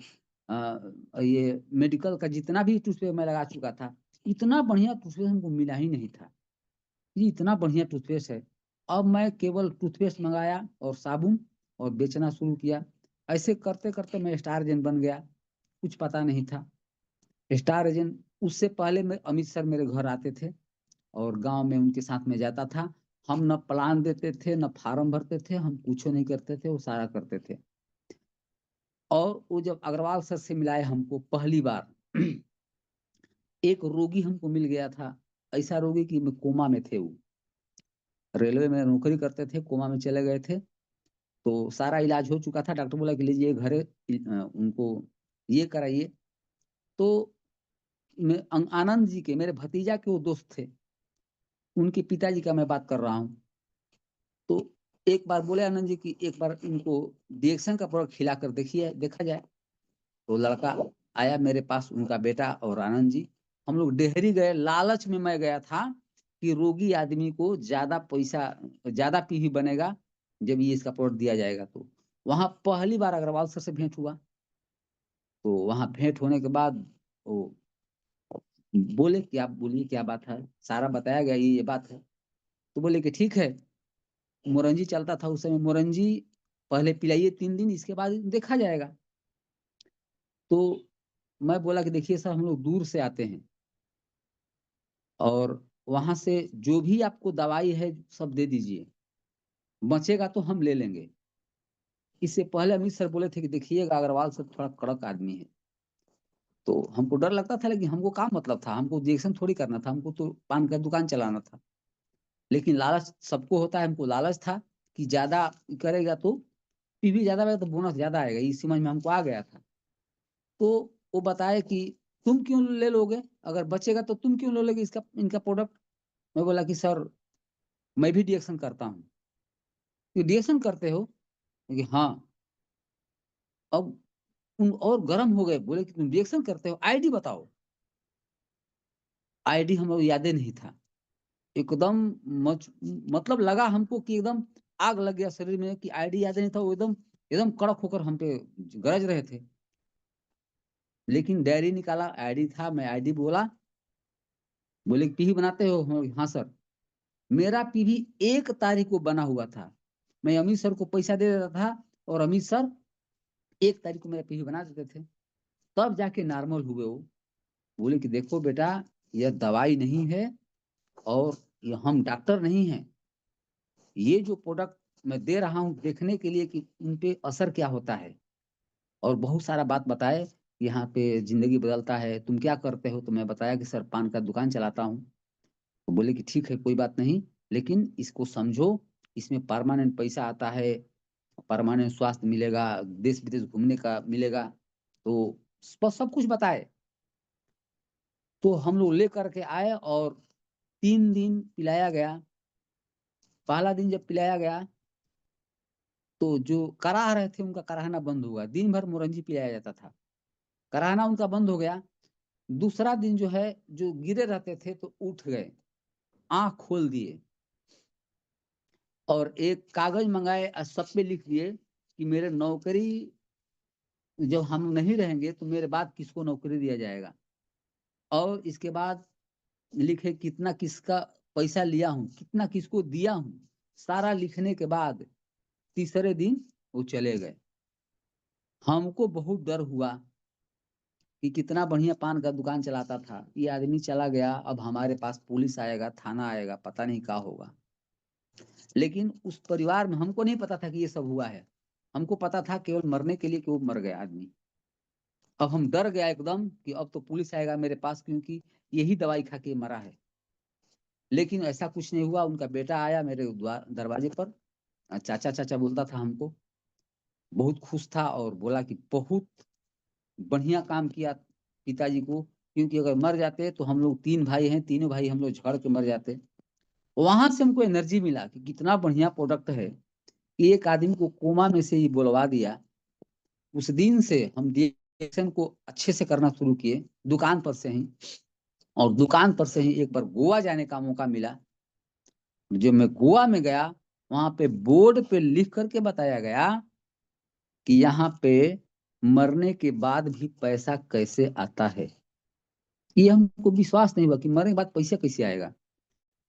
ये मेडिकल का जितना भी टूथपेस्ट मैं लगा चुका था, इतना बढ़िया टूथपेस्ट हमको मिला ही नहीं था। ये इतना बढ़िया टूथपेस्ट है। अब मैं केवल टूथपेस्ट मंगाया और साबुन, और बेचना शुरू किया। ऐसे करते करते मैं स्टार एजेंट बन गया, कुछ पता नहीं था। स्टार एजेंट, उससे पहले मैं अमित सर मेरे घर आते थे और गांव में उनके साथ में जाता था। हम न प्लान देते थे, न फार्म भरते थे, हम कुछ नहीं करते थे, वो सारा करते थे। और वो जब अग्रवाल सर से मिलाए हमको पहली बार, एक रोगी हमको मिल गया था, ऐसा रोगी कि मैं कोमा में थे। वो रेलवे में नौकरी करते थे, कोमा में चले गए थे। तो सारा इलाज हो चुका था, डॉक्टर बोला कि लीजिए घरे उनको ये कराइए। तो मैं आनंद जी के, मेरे भतीजा के वो दोस्त थे, उनके पिताजी का मैं बात कर रहा हूँ। तो एक बार बोले आनंद जी की एक बार इनको डिएक्शन का प्रोडक्ट खिला कर देखिए, देखा जाए। तो लड़का आया मेरे पास, उनका बेटा और आनंद जी। हम लोग डेहरी गए, लालच में मैं गया था कि रोगी आदमी को ज्यादा पैसा, ज्यादा पीवी बनेगा जब ये इसका प्रोडक्ट दिया जाएगा। तो वहां पहली बार अग्रवाल सर से भेंट हुआ। तो वहां भेंट होने के बाद वो बोले कि आप बोलिए क्या बात है, सारा बताया गया, ये बात है। तो बोले कि ठीक है। मोरंजी चलता था उस समय, मोरंजी पहले पिलाइए 3 दिन, इसके बाद देखा जाएगा। तो मैं बोला कि देखिए सर, हम लोग दूर से आते हैं और वहां से जो भी आपको दवाई है सब दे दीजिए, बचेगा तो हम ले लेंगे। इससे पहले अमित सर बोले थे कि देखिएगा अग्रवाल सर थोड़ा कड़क आदमी है। तो हमको डर लगता था, लेकिन हमको क्या मतलब था, हमको इंजेक्शन थोड़ी करना था, हमको तो पान का दुकान चलाना था। लेकिन लालच सबको होता है, हमको लालच था कि ज्यादा करेगा तो पीवी ज्यादा आएगा तो बोनस ज्यादा आएगा, इस समझ में हमको आ गया था। तो वो बताए कि तुम क्यों ले लोगे, अगर बचेगा तो तुम क्यों ले लोगे इसका इनका प्रोडक्ट। मैं बोला कि सर मैं भी रिएक्शन करता हूँ। कि रिएक्शन करते हो कि हाँ। अब उन और गर्म हो गए, बोले कि तुम रिएक्शन करते हो, आईडी बताओ। आईडी हम लोग यादें नहीं था एकदम। मतलब लगा हमको कि एकदम आग लग गया शरीर में कि आईडी याद नहीं था। वो एकदम एकदम कड़क होकर हम पे गरज रहे थे। लेकिन डायरी निकाला, आईडी था, मैं आईडी बोला। बोले पीवी बनाते हो, हाँ सर। मेरा पीवी 1 तारीख को बना हुआ था। मैं अमित सर को पैसा दे देता था और अमित सर 1 तारीख को मेरा पीवी बना देते थे। तब जाके नॉर्मल हुए वो। बोले कि देखो बेटा, यह दवाई नहीं है और हम डॉक्टर नहीं हैं। ये जो प्रोडक्ट मैं दे रहा हूँ देखने के लिए कि उन पे असर क्या होता है। और बहुत सारा बात बताए, यहाँ पे जिंदगी बदलता है, तुम क्या करते हो। तो मैं बताया कि सर पान का दुकान चलाता हूँ। तो बोले कि ठीक है कोई बात नहीं, लेकिन इसको समझो, इसमें परमानेंट पैसा आता है, परमानेंट स्वास्थ्य मिलेगा, देश विदेश घूमने का मिलेगा। तो सब कुछ बताए। तो हम लोग ले करके आए और 3 दिन पिलाया गया। पहला दिन जब पिलाया गया तो जो कराह रहे थे उनका कराहना बंद हुआ। दिन भर मोरंजी पिलाया जाता था, कराहना उनका बंद हो गया। दूसरा दिन जो है, जो गिरे रहते थे तो उठ गए, आंख खोल दिए और एक कागज मंगाए और सब पे लिख दिए कि मेरे नौकरी जब हम नहीं रहेंगे तो मेरे बाद किसको नौकरी दिया जाएगा। और इसके बाद लिखे कितना किसका पैसा लिया हूँ, कितना किसको दिया हूँ। सारा लिखने के बाद तीसरे दिन वो चले गए। हमको बहुत डर हुआ कि कितना बढ़िया पान का दुकान चलाता था, ये आदमी चला गया, अब हमारे पास पुलिस आएगा, थाना आएगा, पता नहीं क्या होगा। लेकिन उस परिवार में हमको नहीं पता था कि ये सब हुआ है। हमको पता था केवल मरने के लिए कि वो मर गया आदमी। अब हम डर गया एकदम कि अब तो पुलिस आएगा मेरे पास, क्योंकि यही दवाई खा के मरा है। लेकिन ऐसा कुछ नहीं हुआ। उनका बेटा आया मेरे दरवाजे पर, चाचा चाचा बोलता था हमको, बहुत खुश था और बोला कि बहुत बढ़िया काम किया पिताजी को, क्योंकि अगर मर जाते तो हम लोग 3 भाई हैं, तीनों भाई हम लोग झड़ के मर जाते। वहां से हमको एनर्जी मिला कि कितना बढ़िया प्रोडक्ट है कि एक आदमी को कोमा में से ही बुलवा दिया। उस दिन से हम डिएक्शन को अच्छे से करना शुरू किए, दुकान पर से ही। और दुकान पर से ही एक बार गोवा जाने का मौका मिला। जब मैं गोवा में गया, वहां पे बोर्ड पे लिख करके बताया गया कि यहाँ पे मरने के बाद भी पैसा कैसे आता है। ये हमको विश्वास नहीं हुआ कि मरने के बाद पैसा कैसे आएगा।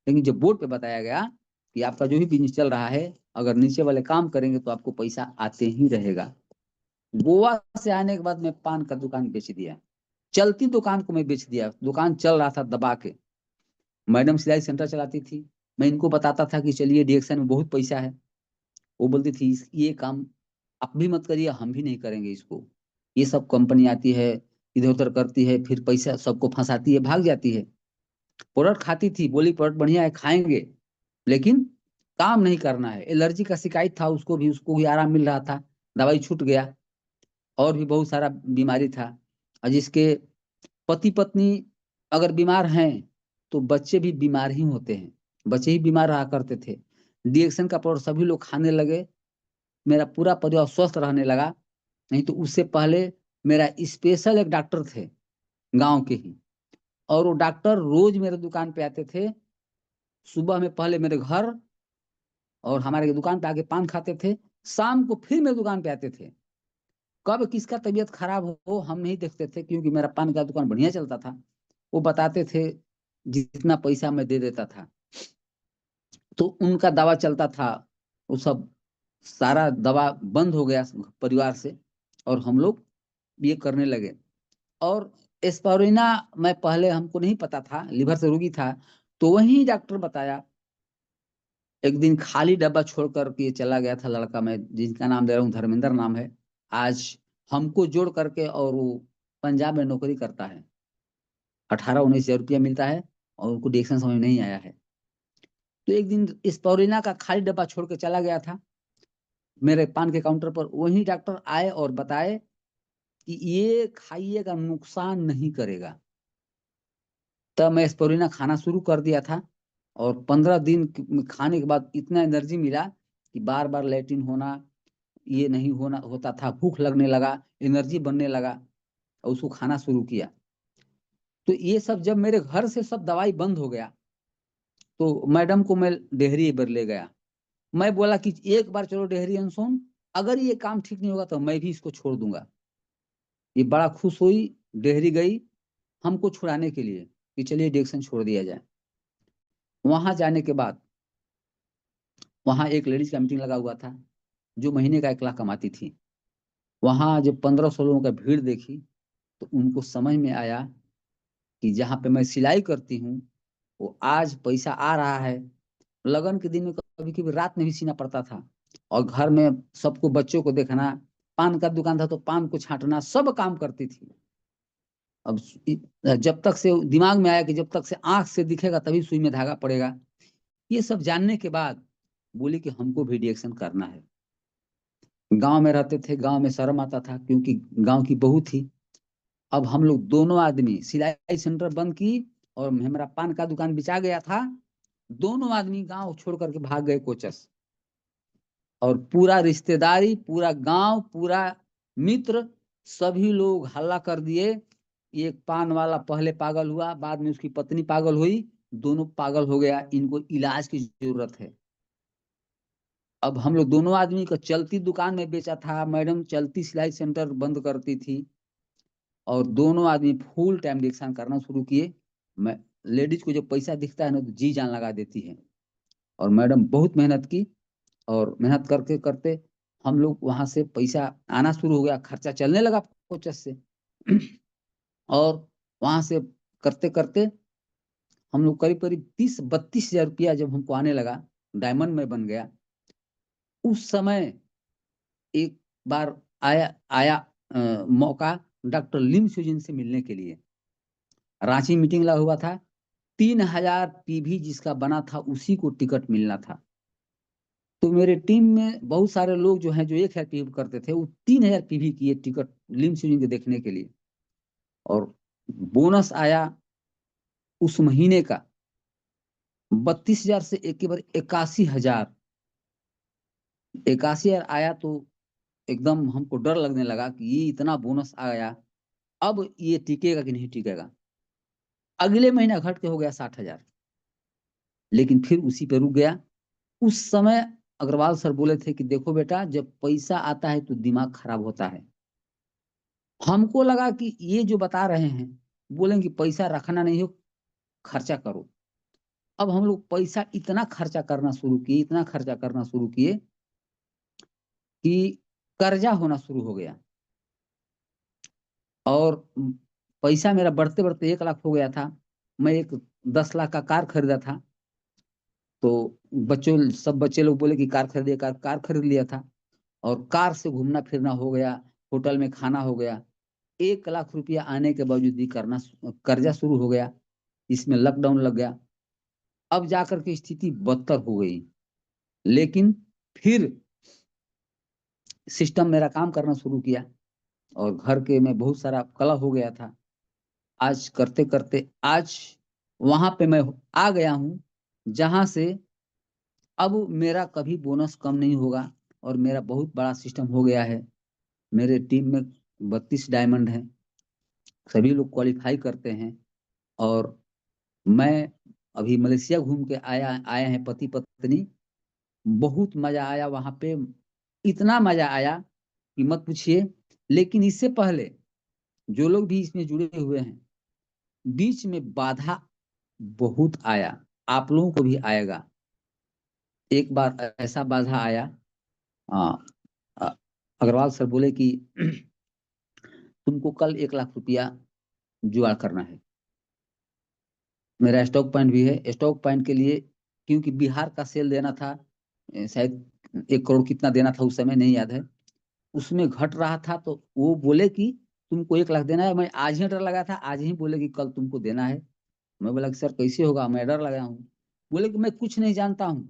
लेकिन जब बोर्ड पे बताया गया कि आपका जो भी बिजनेस चल रहा है, अगर नीचे वाले काम करेंगे तो आपको पैसा आते ही रहेगा। गोवा से आने के बाद मैं पान का दुकान बेच दिया। चलती दुकान को मैं बेच दिया, दुकान चल रहा था दबा के। मैडम सिलाई सेंटर चलाती थी, मैं इनको बताता था कि चलिए डिएक्शन में बहुत पैसा है। वो बोलती थी ये काम आप भी मत करिए, हम भी नहीं करेंगे इसको। ये सब कंपनी आती है, इधर उधर करती है, फिर पैसा सबको फंसाती है, भाग जाती है। प्रोडक्ट खाती थी, बोली प्रोडक्ट बढ़िया है खाएंगे, लेकिन काम नहीं करना है। एलर्जी का शिकायत था उसको भी आराम मिल रहा था, दवाई छूट गया। और भी बहुत सारा बीमारी था। और जिसके पति पत्नी अगर बीमार हैं तो बच्चे भी बीमार ही होते हैं, बच्चे ही बीमार रहा करते थे। डिएक्शन का प्रोडक्ट सभी लोग खाने लगे, मेरा पूरा परिवार स्वस्थ रहने लगा। नहीं तो उससे पहले मेरा स्पेशल एक डॉक्टर थे गांव के ही, और वो डॉक्टर रोज मेरे दुकान पे आते थे। सुबह में पहले मेरे घर और हमारे दुकान पे आके पान खाते थे, शाम को फिर मेरे दुकान पे आते थे। कब किसका तबीयत खराब हो हम नहीं देखते थे, क्योंकि मेरा पान का दुकान बढ़िया चलता था। वो बताते थे, जितना पैसा मैं दे देता था तो उनका दवा चलता था। वो सब सारा दवा बंद हो गया परिवार से, और हम लोग ये करने लगे। और एस्पिरिना मैं पहले हमको नहीं पता था, लीवर से रोगी था, तो वही डॉक्टर बताया। एक दिन खाली डब्बा छोड़ करके चला गया था लड़का, मैं जिसका नाम दे रहा हूँ धर्मेंद्र नाम है, आज हमको जोड़ करके, और वो पंजाब में नौकरी करता है, 18-19 हजार रुपया मिलता है, और उनको डिएक्शन समझ में नहीं आया है। तो एक दिन एस्पिरिना का खाली डब्बा छोड़ के चला गया था मेरे पान के काउंटर पर, वही डॉक्टर आए और बताए कि ये खाइएगा, नुकसान नहीं करेगा। तब मैं एस्पिरिना खाना शुरू कर दिया था, और 15 दिन खाने के बाद इतना एनर्जी मिला कि बार बार लैट्रिन होना ये नहीं होता था, भूख लगने लगा, एनर्जी बनने लगा, और उसको खाना शुरू किया। तो ये सब जब मेरे घर से सब दवाई बंद हो गया, तो मैडम को मैं डेहरी पर ले गया। मैं बोला कि एक बार चलो डेहरी अनसोन, अगर ये काम ठीक नहीं होगा तो मैं भी इसको छोड़ दूंगा। ये बड़ा खुश हुई, डेहरी गई हमको छुड़ाने के लिए कि चलिए एडिक्शन छोड़ दिया जाए। वहां जाने के बाद वहां एक लेडीज का मीटिंग लगा हुआ था, जो महीने का 1 लाख कमाती थी। वहां जब 1500 लोगों का भीड़ देखी, तो उनको समझ में आया कि जहाँ पे मैं सिलाई करती हूँ, वो आज पैसा आ रहा है। लगन के दिन में कभी कभी रात में भी सीना पड़ता था, और घर में सबको, बच्चों को देखना, पान का दुकान था तो पान को छांटना, सब काम करती थी। अब जब तक से दिमाग में आया कि जब तक से आंख से दिखेगा तभी सुई में धागा पड़ेगा, ये सब जानने के बाद बोली कि हमको भी रिएक्शन करना है। गांव में रहते थे, गांव में शर्म आता था क्योंकि गांव की बहू थी। अब हम लोग दोनों आदमी सिलाई सेंटर बंद की, और हमारा पान का दुकान बिचा गया था, दोनों आदमी गांव छोड़ करके भाग गए कोचस। और पूरा रिश्तेदारी, पूरा गांव, पूरा मित्र, सभी लोग हल्ला कर दिए। एक पान वाला पहले पागल हुआ, बाद में उसकी पत्नी पागल हुई, दोनों पागल हो गया, इनको इलाज की जरूरत है। अब हम लोग दोनों आदमी का चलती दुकान में बेचा था, मैडम चलती सिलाई सेंटर बंद करती थी, और दोनों आदमी फुल टाइम रिएक्शन करना शुरू किए। मैं लेडीज को जब पैसा दिखता है ना तो जी जान लगा देती है, और मैडम बहुत मेहनत की, और मेहनत करके करते हम लोग वहां से पैसा आना शुरू हो गया, खर्चा चलने लगा कोचस से। और वहां से करते करते हम लोग करीब करीब 30-32 हजार रुपया जब हमको आने लगा, डायमंड में बन गया। उस समय एक बार आया आया मौका डॉक्टर लिम सुजिन से मिलने के लिए। रांची मीटिंग लगा हुआ था, 3000 पीवी जिसका बना था उसी को टिकट मिलना था। तो मेरे टीम में बहुत सारे लोग जो हैं, जो 1000 पीवी करते थे, वो 3000 पीवी किए टिकट लिम सुजिन को देखने के लिए। और बोनस आया उस महीने का 32,000 से एक बार 81,000। 81,000 आया तो एकदम हमको डर लगने लगा कि ये इतना बोनस आ गया, अब ये टिकेगा कि नहीं टिकेगा। अगले महीना घट के हो गया 60,000, लेकिन फिर उसी पे रुक गया। उस समय अग्रवाल सर बोले थे कि देखो बेटा, जब पैसा आता है तो दिमाग खराब होता है। हमको लगा कि ये जो बता रहे हैं, बोलेंगे पैसा रखना नहीं हो, खर्चा करो। अब हम लोग पैसा इतना खर्चा करना शुरू किए, इतना खर्चा करना शुरू किए कि कर्जा होना शुरू हो गया। और पैसा मेरा बढ़ते बढ़ते 1 लाख हो गया था। मैं एक 10 लाख का कार खरीदा था, तो सब बच्चे लोग बोले कि कार खरीदिए, कार खरीद लिया था। और कार से घूमना फिरना हो गया, होटल में खाना हो गया। 1 लाख रुपया आने के बावजूद भी कर्जा शुरू हो गया, इसमें लॉकडाउन लग गया। अब जाकर के स्थिति बदतर हो गई, लेकिन फिर सिस्टम मेरा काम करना शुरू किया, और घर के में बहुत सारा कला हो गया था। आज करते करते आज वहां पे मैं आ गया हूं, जहां से अब मेरा कभी बोनस कम नहीं होगा, और मेरा बहुत बड़ा सिस्टम हो गया है। मेरे टीम में 32 डायमंड हैं, सभी लोग क्वालिफाई करते हैं। और मैं अभी मलेशिया घूम के आए हैं पति पत्नी, बहुत मजा आया वहां पे, इतना मजा आया कि मत पूछिए। लेकिन इससे पहले जो लोग भी इसमें जुड़े हुए हैं, बीच में बाधा बहुत आया, आप लोगों को भी आएगा। एक बार ऐसा बाधा आया, आ, आ, अग्रवाल सर बोले कि तुमको कल 1 लाख रुपया जुगाड़ करना है। मेरा स्टॉक पॉइंट भी है। स्टॉक पॉइंट के लिए क्योंकि बिहार का सेल देना था, शायद 1 करोड़ कितना देना था उस समय नहीं याद है, उसमें घट रहा था। तो वो बोले कि तुमको 1 लाख देना है। मैं आज ही ऑर्डर लगाया था, आज ही बोले कि कल तुमको देना है। मैं बोला कि सर कैसे होगा, मैं ऑर्डर लगाया हूँ। बोले कि मैं कुछ नहीं जानता हूँ,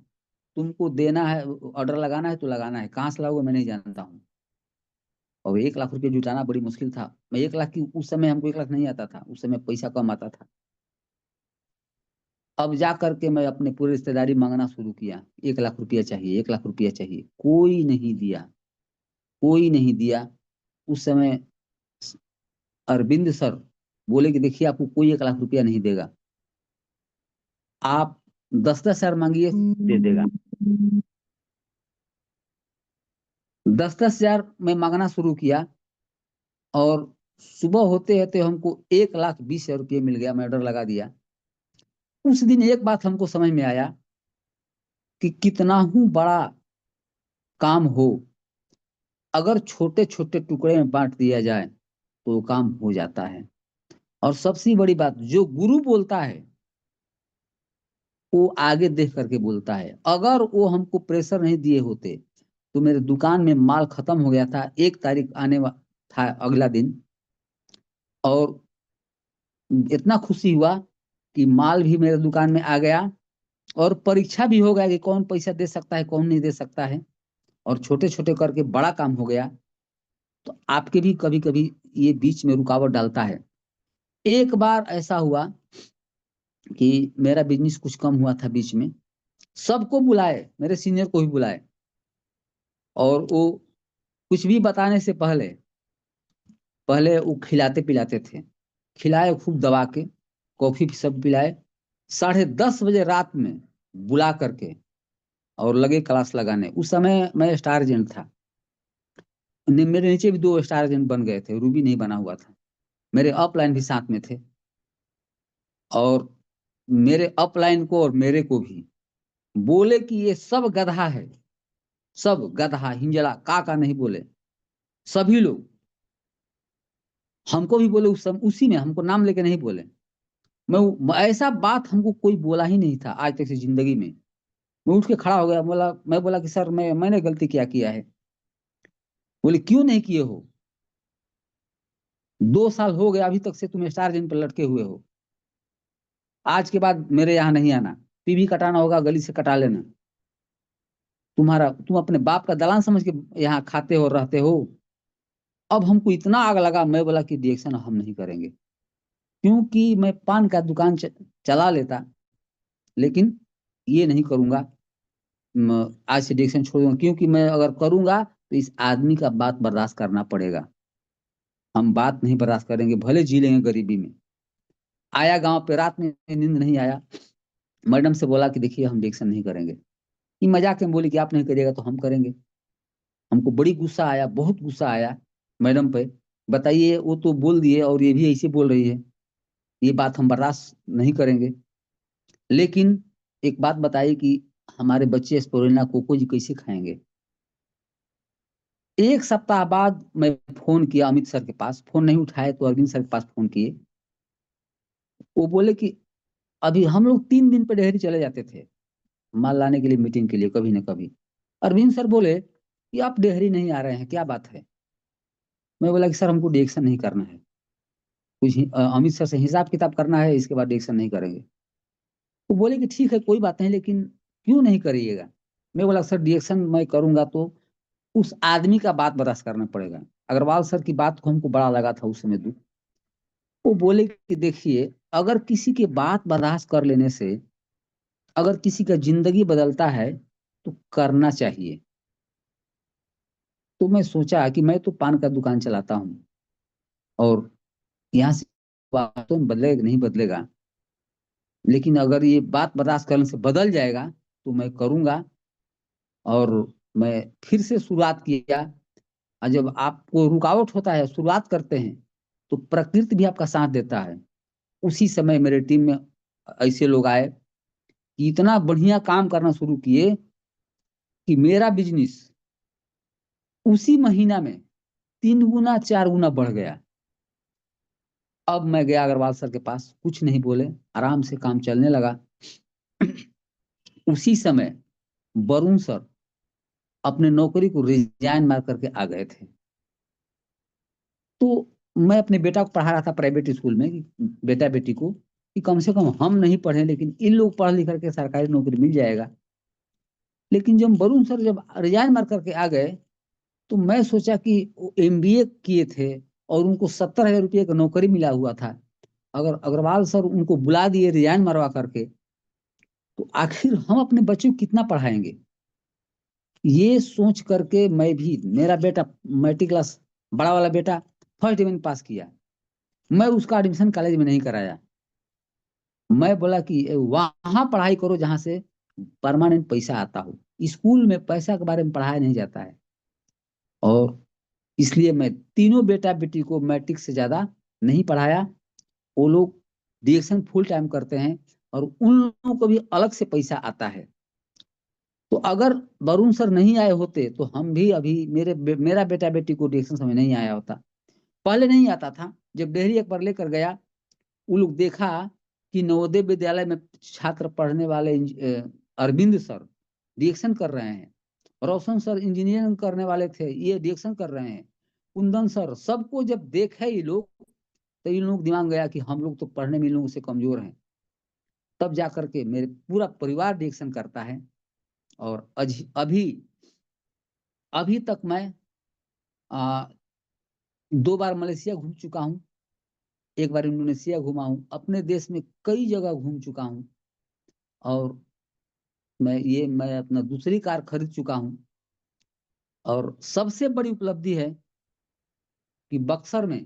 तुमको देना है, ऑर्डर लगाना है तो लगाना है, कहाँ से लाओगे मैं नहीं जानता हूँ। और 1 लाख रुपये जुटाना बड़ी मुश्किल था। मैं 1 लाख की, उस समय हमको 1 लाख नहीं आता था, उस समय पैसा कम आता था। अब जा करके मैं अपने पूरे रिश्तेदारी मांगना शुरू किया, 1 लाख रुपया चाहिए, 1 लाख रुपया चाहिए। कोई नहीं दिया, कोई नहीं दिया। उस समय अरविंद सर बोले कि देखिए आपको कोई 1 लाख रुपया नहीं देगा, आप 10-10 हजार मांगिए दे देगा। 10-10 हजार में मांगना शुरू किया और सुबह होते होते हमको 1,20,000 रुपये मिल गया। मैं ऑर्डर लगा दिया। उस दिन एक बात हमको समझ में आया कि कितना ही बड़ा काम हो, अगर छोटे छोटे टुकड़े में बांट दिया जाए तो वो काम हो जाता है। और सबसे बड़ी बात, जो गुरु बोलता है वो आगे देख करके बोलता है। अगर वो हमको प्रेशर नहीं दिए होते तो मेरे दुकान में माल खत्म हो गया था, 1 तारीख आने था अगला दिन, और इतना खुशी हुआ कि माल भी मेरे दुकान में आ गया और परीक्षा भी हो गया कि कौन पैसा दे सकता है कौन नहीं दे सकता है, और छोटे छोटे करके बड़ा काम हो गया। तो आपके भी कभी कभी ये बीच में रुकावट डालता है। एक बार ऐसा हुआ कि मेरा बिजनेस कुछ कम हुआ था बीच में, सबको बुलाए, मेरे सीनियर को भी बुलाए, और वो कुछ भी बताने से पहले पहले वो खिलाते पिलाते थे। खिलाए खूब दबा के, कॉफी भी सब पिलाए। 10:30 बजे रात में बुला करके और लगे क्लास लगाने। उस समय मैं स्टार एजेंट था, मेरे नीचे भी 2 स्टार एजेंट बन गए थे, रूबी नहीं बना हुआ था। मेरे अपलाइन भी साथ में थे, और मेरे अपलाइन को और मेरे को भी बोले कि ये सब गधा है, सब गधा हिंजड़ा का नहीं बोले, सभी लोग। हमको भी बोले उसी में, हमको नाम लेके नहीं बोले। ऐसा बात हमको कोई बोला ही नहीं था आज तक से जिंदगी में। मैं उठ के खड़ा हो गया, मैं बोला कि सर मैंने गलती क्या किया है। बोले क्यों नहीं किए हो, 2 साल हो गए अभी तक से तुम स्टार एजेंट पर लटके हुए हो। आज के बाद मेरे यहाँ नहीं आना, पीवी कटाना होगा गली से कटा लेना। तुम अपने बाप का दलान समझ के यहाँ खाते हो रहते हो। अब हमको इतना आग लगा, मैं बोला कि रिएक्शन हम नहीं करेंगे, क्योंकि मैं पान का दुकान चला लेता, लेकिन ये नहीं करूंगा। आज से रिएक्शन छोड़ दूंगा, क्योंकि मैं अगर करूंगा तो इस आदमी का बात बर्दाश्त करना पड़ेगा। हम बात नहीं बर्दाश्त करेंगे, भले जी लेंगे गरीबी में। आया गांव पे, रात में नींद नहीं आया। मैडम से बोला कि देखिए हम रिएक्शन नहीं करेंगे। ये मजाक में बोली कि आप नहीं करिएगा तो हम करेंगे। हमको बड़ी गुस्सा आया, बहुत गुस्सा आया मैडम पे। बताइए, वो तो बोल दिए और ये भी ऐसे बोल रही है, ये बात हम बर्दाश्त नहीं करेंगे। लेकिन एक बात बताइए कि हमारे बच्चे स्पोरुलिना कोको जी कैसे खाएंगे। 1 सप्ताह बाद मैं फोन किया अमित सर के पास, फोन नहीं उठाए तो अरविंद सर के पास फोन किए। वो बोले कि अभी हम लोग 3 दिन पे डेहरी चले जाते थे माल लाने के लिए, मीटिंग के लिए, कभी न कभी। अरविंद सर बोले कि आप डेहरी नहीं आ रहे हैं, क्या बात है। मैं बोला कि सर हमको डिएक्शन नहीं करना है, कुछ अमित सर से हिसाब किताब करना है, इसके बाद डिएक्शन नहीं करेंगे। वो बोले कि ठीक है कोई बात नहीं, लेकिन क्यों नहीं करिएगा। मैं बोला सर डिएक्शन मैं करूंगा तो उस आदमी का बात बर्दाश्त करना पड़ेगा। अग्रवाल सर की बात को हमको बड़ा लगा था उस समय दुख। वो बोले कि देखिए, अगर किसी की बात बर्दाश्त कर लेने से अगर किसी का जिंदगी बदलता है तो करना चाहिए। तो मैं सोचा कि मैं तो पान का दुकान चलाता हूँ, और यहाँ से वास्तव में बदलेगा कि नहीं बदलेगा, लेकिन अगर ये बात बर्दाश्त करने से बदल जाएगा तो मैं करूंगा। और मैं फिर से शुरुआत किया। और जब आपको रुकावट होता है, शुरुआत करते हैं, तो प्रकृति भी आपका साथ देता है। उसी समय मेरे टीम में ऐसे लोग आए कि इतना बढ़िया काम करना शुरू किए कि मेरा बिजनेस उसी महीना में 3 गुना 4 गुना बढ़ गया। अब मैं गया अग्रवाल सर के पास, कुछ नहीं बोले, आराम से काम चलने लगा। उसी समय वरुण सर अपने नौकरी को रिजाइन मार करके आ गए थे। तो मैं अपने बेटा को पढ़ा रहा था प्राइवेट स्कूल में कि बेटा बेटी को, कि कम से कम हम नहीं पढ़े लेकिन इन लोग पढ़ लिख करके सरकारी नौकरी मिल जाएगा। लेकिन जब वरुण सर जब रिजाइन मार करके आ गए तो मैं सोचा कि वो एमबीए किए थे और उनको 70,000 रुपये का नौकरी मिला हुआ था, अगर अग्रवाल सर उनको बुला दिए रिजाइन मरवा करके तो आखिर हम अपने बच्चों को कितना पढ़ाएंगे। ये सोच करके मैं भी, मेरा बेटा मैट्रिक क्लास, बड़ा वाला बेटा फर्स्ट डिवीजन पास किया, मैं उसका एडमिशन कॉलेज में नहीं कराया। मैं बोला कि वहां पढ़ाई करो जहां से परमानेंट पैसा आता हो, स्कूल में पैसा के बारे में पढ़ाया नहीं जाता है। और इसलिए मैं तीनों बेटा बेटी को मैट्रिक से ज्यादा नहीं पढ़ाया। वो लोग डीएक्शन फुल टाइम करते हैं और उन लोगों को भी अलग से पैसा आता है। तो अगर वरुण सर नहीं आए होते तो हम भी अभी, मेरा बेटा बेटी को डीएक्शन समझ नहीं आया होता। पहले नहीं आता था, जब डेहरी एक बार लेकर गया, वो लोग देखा कि नवोदय विद्यालय में छात्र पढ़ने वाले अरविंद सर डीएक्शन कर रहे हैं, रोशन सर इंजीनियरिंग करने वाले थे, ये डीएक्शन कर रहे हैं, कुंदन सर, सबको जब देखा ये लोग तो इन लोग दिमाग गया कि हम लोग तो पढ़ने में इन लोगों से कमजोर हैं। तब जाकर के मेरे पूरा परिवार डीएक्शन करता है। और अभी अभी तक मैं 2 बार मलेशिया घूम चुका हूँ, एक बार इंडोनेशिया घूमा हूँ, अपने देश में कई जगह घूम चुका हूँ। और मैं अपना दूसरी कार खरीद चुका हूँ। और सबसे बड़ी उपलब्धि है कि बक्सर में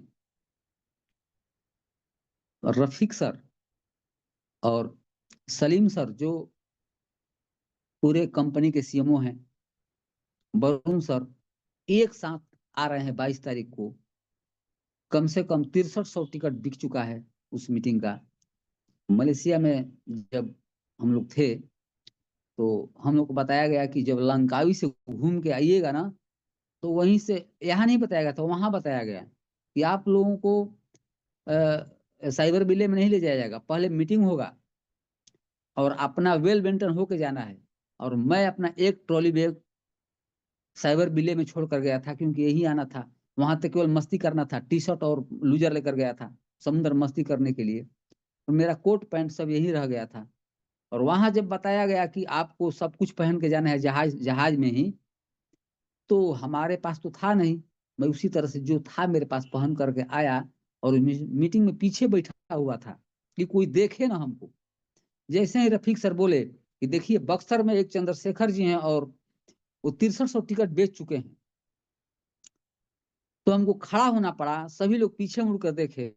रफीक सर और सलीम सर जो पूरे कंपनी के सीएमओ हैं, वरुण सर एक साथ आ रहे हैं 22 तारीख को। कम से कम 6300 टिकट बिक चुका है उस मीटिंग का। मलेशिया में जब हम लोग थे तो हम लोग को बताया गया कि जब लंकावी से घूम के आइएगा ना, तो वहीं से, यहाँ नहीं बताया गया था, वहां बताया गया कि आप लोगों को साइबर विले में नहीं ले जाया जाएगा, पहले मीटिंग होगा और अपना वेल मेंटेन होके जाना है। और मैं अपना एक ट्रॉली बैग साइबर विले में छोड़ कर गया था, क्योंकि यही आना था, वहां तक केवल मस्ती करना था, टी शर्ट और लूजर लेकर गया था समुद्र मस्ती करने के लिए, तो मेरा कोट पैंट सब यही रह गया था। और वहां जब बताया गया कि आपको सब कुछ पहन के जाना है जहाज जहाज में ही, तो हमारे पास तो था नहीं, मैं उसी तरह से जो था मेरे पास पहन करके आया। और मीटिंग में पीछे बैठा हुआ था कि कोई देखे ना हमको। जैसे ही रफीक सर बोले कि देखिए बक्सर में एक चंद्रशेखर जी हैं और वो 6300 टिकट बेच चुके हैं, तो हमको खड़ा होना पड़ा, सभी लोग पीछे मुड़कर देखे।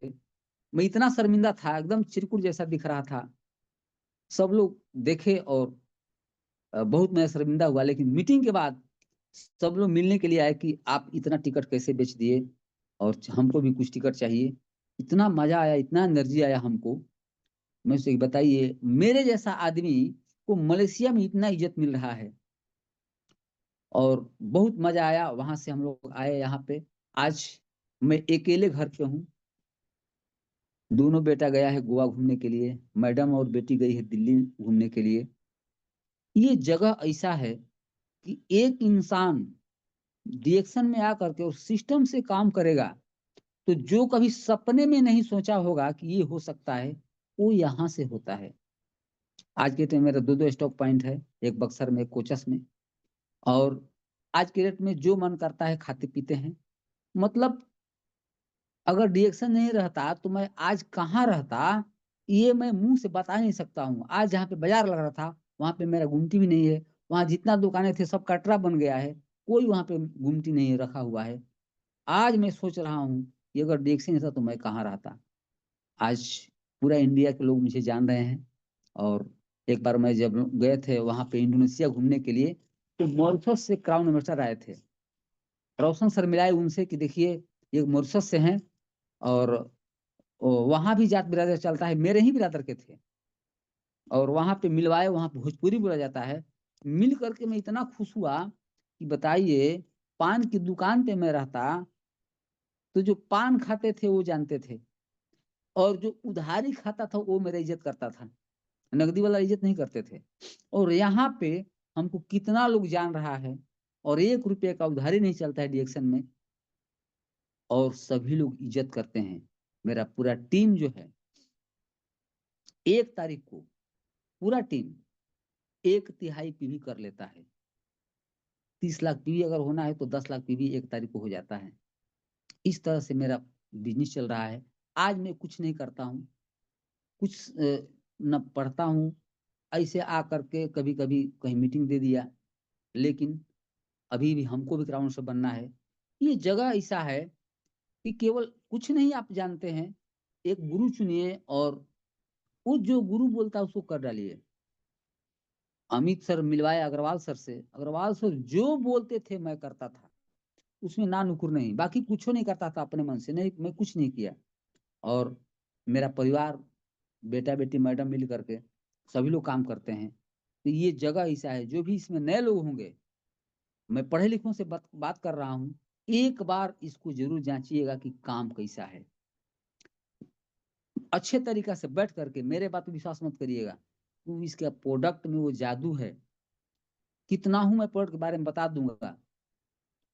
मैं इतना शर्मिंदा था, एकदम चिरकुट जैसा दिख रहा था, सब लोग देखे और बहुत मैं शर्मिंदा हुआ। लेकिन मीटिंग के बाद सब लोग मिलने के लिए आए कि आप इतना टिकट कैसे बेच दिए और हमको भी कुछ टिकट चाहिए। इतना मजा आया, इतना एनर्जी आया हमको। मैं से बताइए, मेरे जैसा आदमी को मलेशिया में इतना इज्जत मिल रहा है। और बहुत मजा आया, वहां से हम लोग आए यहाँ पे। आज मैं अकेले घर पे हूँ, दोनों बेटा गया है गोवा घूमने के लिए, मैडम और बेटी गई है दिल्ली घूमने के लिए। ये जगह ऐसा है कि एक इंसान रिएक्शन में आकर के और सिस्टम से काम करेगा तो जो कभी सपने में नहीं सोचा होगा कि ये हो सकता है, वो यहाँ से होता है। आज के टाइम मेरा 2 स्टॉक पॉइंट है, एक बक्सर में एक कोचस में। और आज के डेट में जो मन करता है खाते पीते हैं। मतलब अगर रिएक्शन नहीं रहता तो मैं आज कहाँ रहता, ये मैं मुंह से बता नहीं सकता हूँ। आज जहाँ पे बाजार लग रहा था वहां पे मेरा गुमटी भी नहीं है, वहां जितना दुकानें थे सब कटरा बन गया है, कोई वहां पे गुमटी नहीं रखा हुआ है। आज मैं सोच रहा हूँ कि अगर रिएक्शन नहीं था तो मैं कहाँ रहता। आज पूरा इंडिया के लोग मुझे जान रहे हैं। और एक बार मैं जब गए थे वहां पे इंडोनेशिया घूमने के लिए, तो मॉरिशस से क्राउन मिनिस्टर आए थे, रोशन सर मिलाए उनसे कि देखिए ये मॉरिशस से हैं और वहां भी जात बिरादर चलता है, मेरे ही बिरादर के थे। और वहां पे मिलवाए, वहां पे भोजपुरी बोला जाता है। मिल करके मैं इतना खुश हुआ कि बताइए, पान की दुकान पे मैं रहता तो जो पान खाते थे वो जानते थे। और जो उधारी खाता था वो मेरा इज्जत करता था, नकदी वाला इज्जत नहीं करते थे। और यहाँ पे हमको कितना लोग जान रहा है, और 1 रुपये का उधारी नहीं चलता है डिएक्शन में, और सभी लोग इज्जत करते हैं। मेरा पूरा टीम जो है 1 तारीख को पूरा टीम 1/3 पीवी कर लेता है। 30 लाख पीवी अगर होना है तो 10 लाख पीवी 1 तारीख को हो जाता है। इस तरह से मेरा बिजनेस चल रहा है। आज मैं कुछ नहीं करता हूँ, कुछ न पढ़ता हूँ, ऐसे आकर के कभी कभी कहीं मीटिंग दे दिया, लेकिन अभी भी हमको भी ग्राउंड से बनना है। ये जगह ऐसा है कि केवल कुछ नहीं आप जानते हैं, एक गुरु चुनिए और वो जो गुरु बोलता है उसको कर डालिए। अमित सर मिलवाए अग्रवाल सर से, अग्रवाल सर जो बोलते थे मैं करता था, उसमें ना नुकुर नहीं, बाकी कुछ नहीं करता था अपने मन से, नहीं मैं कुछ नहीं किया। और मेरा परिवार, बेटा बेटी मैडम मिल करके सभी लोग काम करते हैं। तो ये जगह ऐसा है, जो भी इसमें नए लोग होंगे, मैं पढ़े लिखों से बात कर रहा हूँ, एक बार इसको जरूर जांचिएगा कि काम कैसा है। अच्छे तरीका से बैठ करके, मेरे बात पे विश्वास मत करिएगा, तो इसके प्रोडक्ट में वो जादू है। कितना हूं मैं प्रोडक्ट के बारे में बता दूंगा,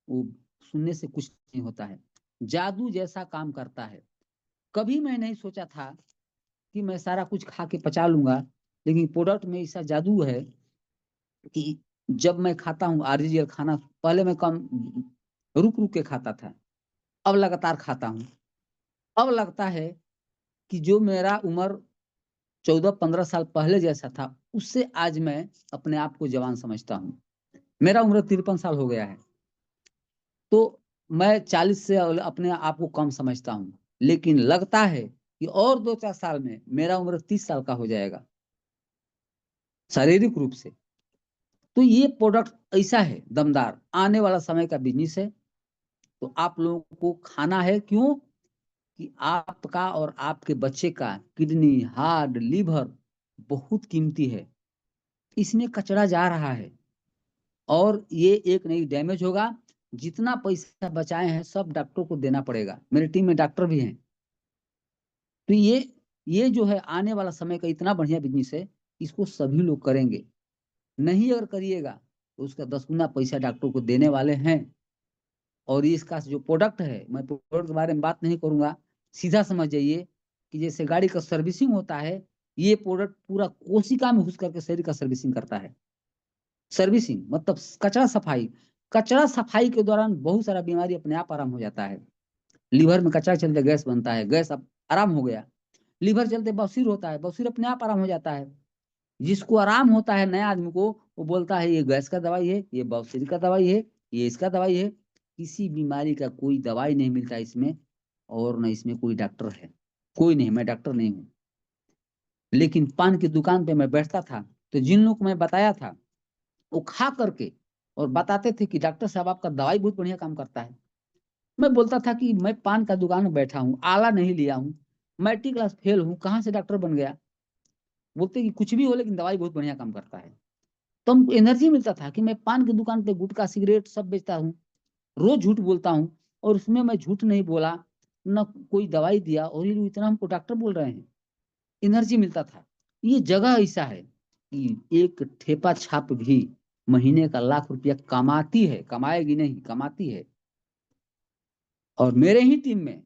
वो सुनने से कुछ नहीं होता है, जादू जैसा काम करता है। कभी मैं नहीं सोचा था कि मैं सारा कुछ खा के पचा लूंगा, लेकिन प्रोडक्ट में ऐसा जादू है कि जब मैं खाता हूँ आरजीएल खाना, पहले मैं कम रुक रुक के खाता था, अब लगातार खाता हूँ। अब लगता है कि जो मेरा उम्र 14-15 साल पहले जैसा था, उससे आज मैं अपने आप को जवान समझता हूँ। मेरा उम्र 53 साल हो गया है, तो मैं 40 से अपने आप को कम समझता हूँ, लेकिन लगता है कि और 2-4 साल में मेरा उम्र 30 साल का हो जाएगा शारीरिक रूप से। तो ये प्रोडक्ट ऐसा है दमदार, आने वाला समय का बिजनेस है। तो आप लोगों को खाना है, क्यों कि आपका और आपके बच्चे का किडनी, हार्ट, लीवर बहुत कीमती है, इसमें कचरा जा रहा है, और ये एक नहीं डैमेज होगा। जितना पैसा बचाए हैं सब डॉक्टर को देना पड़ेगा, मेरी टीम में डॉक्टर भी हैं। तो ये जो है आने वाला समय का इतना बढ़िया बिजनेस है, इसको सभी लोग करेंगे। नहीं अगर करिएगा तो उसका 10 गुना पैसा डॉक्टर को देने वाले हैं। और इसका जो प्रोडक्ट है, मैं प्रोडक्ट के बारे में बात नहीं करूंगा, सीधा समझ जाइए कि जैसे गाड़ी का सर्विसिंग होता है, ये प्रोडक्ट पूरा कोशिका में घुस करके शरीर का सर्विसिंग करता है। सर्विसिंग मतलब कचरा सफाई, कचरा सफाई के दौरान बहुत सारा बीमारी अपने आप आराम हो जाता है। लीवर में कचरा चलते गैस बनता है, गैस अब आराम हो गया। लीवर चलते बवासीर होता है, बवासीर अपने आप आराम हो जाता है। जिसको आराम होता है नए आदमी को, वो बोलता है ये गैस का दवाई है, ये बवासीर का दवाई है, ये इसका दवाई है। किसी बीमारी का कोई दवाई नहीं मिलता इसमें, और न इसमें कोई डॉक्टर है, कोई नहीं, मैं डॉक्टर नहीं हूँ। लेकिन पान की दुकान पे मैं बैठता था, तो जिन लोग को मैं बताया था वो खा करके और बताते थे कि डॉक्टर साहब आपका दवाई बहुत बढ़िया काम करता है। मैं बोलता था कि मैं पान का दुकान में बैठा हूँ, आला नहीं लिया हूँ, मैट्रिक क्लास फेल हूँ, कहाँ से डॉक्टर बन गया। बोलते कि कुछ भी हो लेकिन दवाई बहुत बढ़िया काम करता है। तो हमको एनर्जी मिलता था कि मैं पान की दुकान पे गुटखा सिगरेट सब बेचता हूँ, रोज झूठ बोलता हूँ, और उसमें मैं झूठ नहीं बोला, न कोई दवाई दिया, और ये लोग इतना हमको डॉक्टर बोल रहे हैं, एनर्जी मिलता था। ये जगह ऐसा है कि एक ठेपा छाप भी महीने का ₹1,00,000 कमाती है, कमाएगी नहीं, कमाती है। और मेरे ही टीम में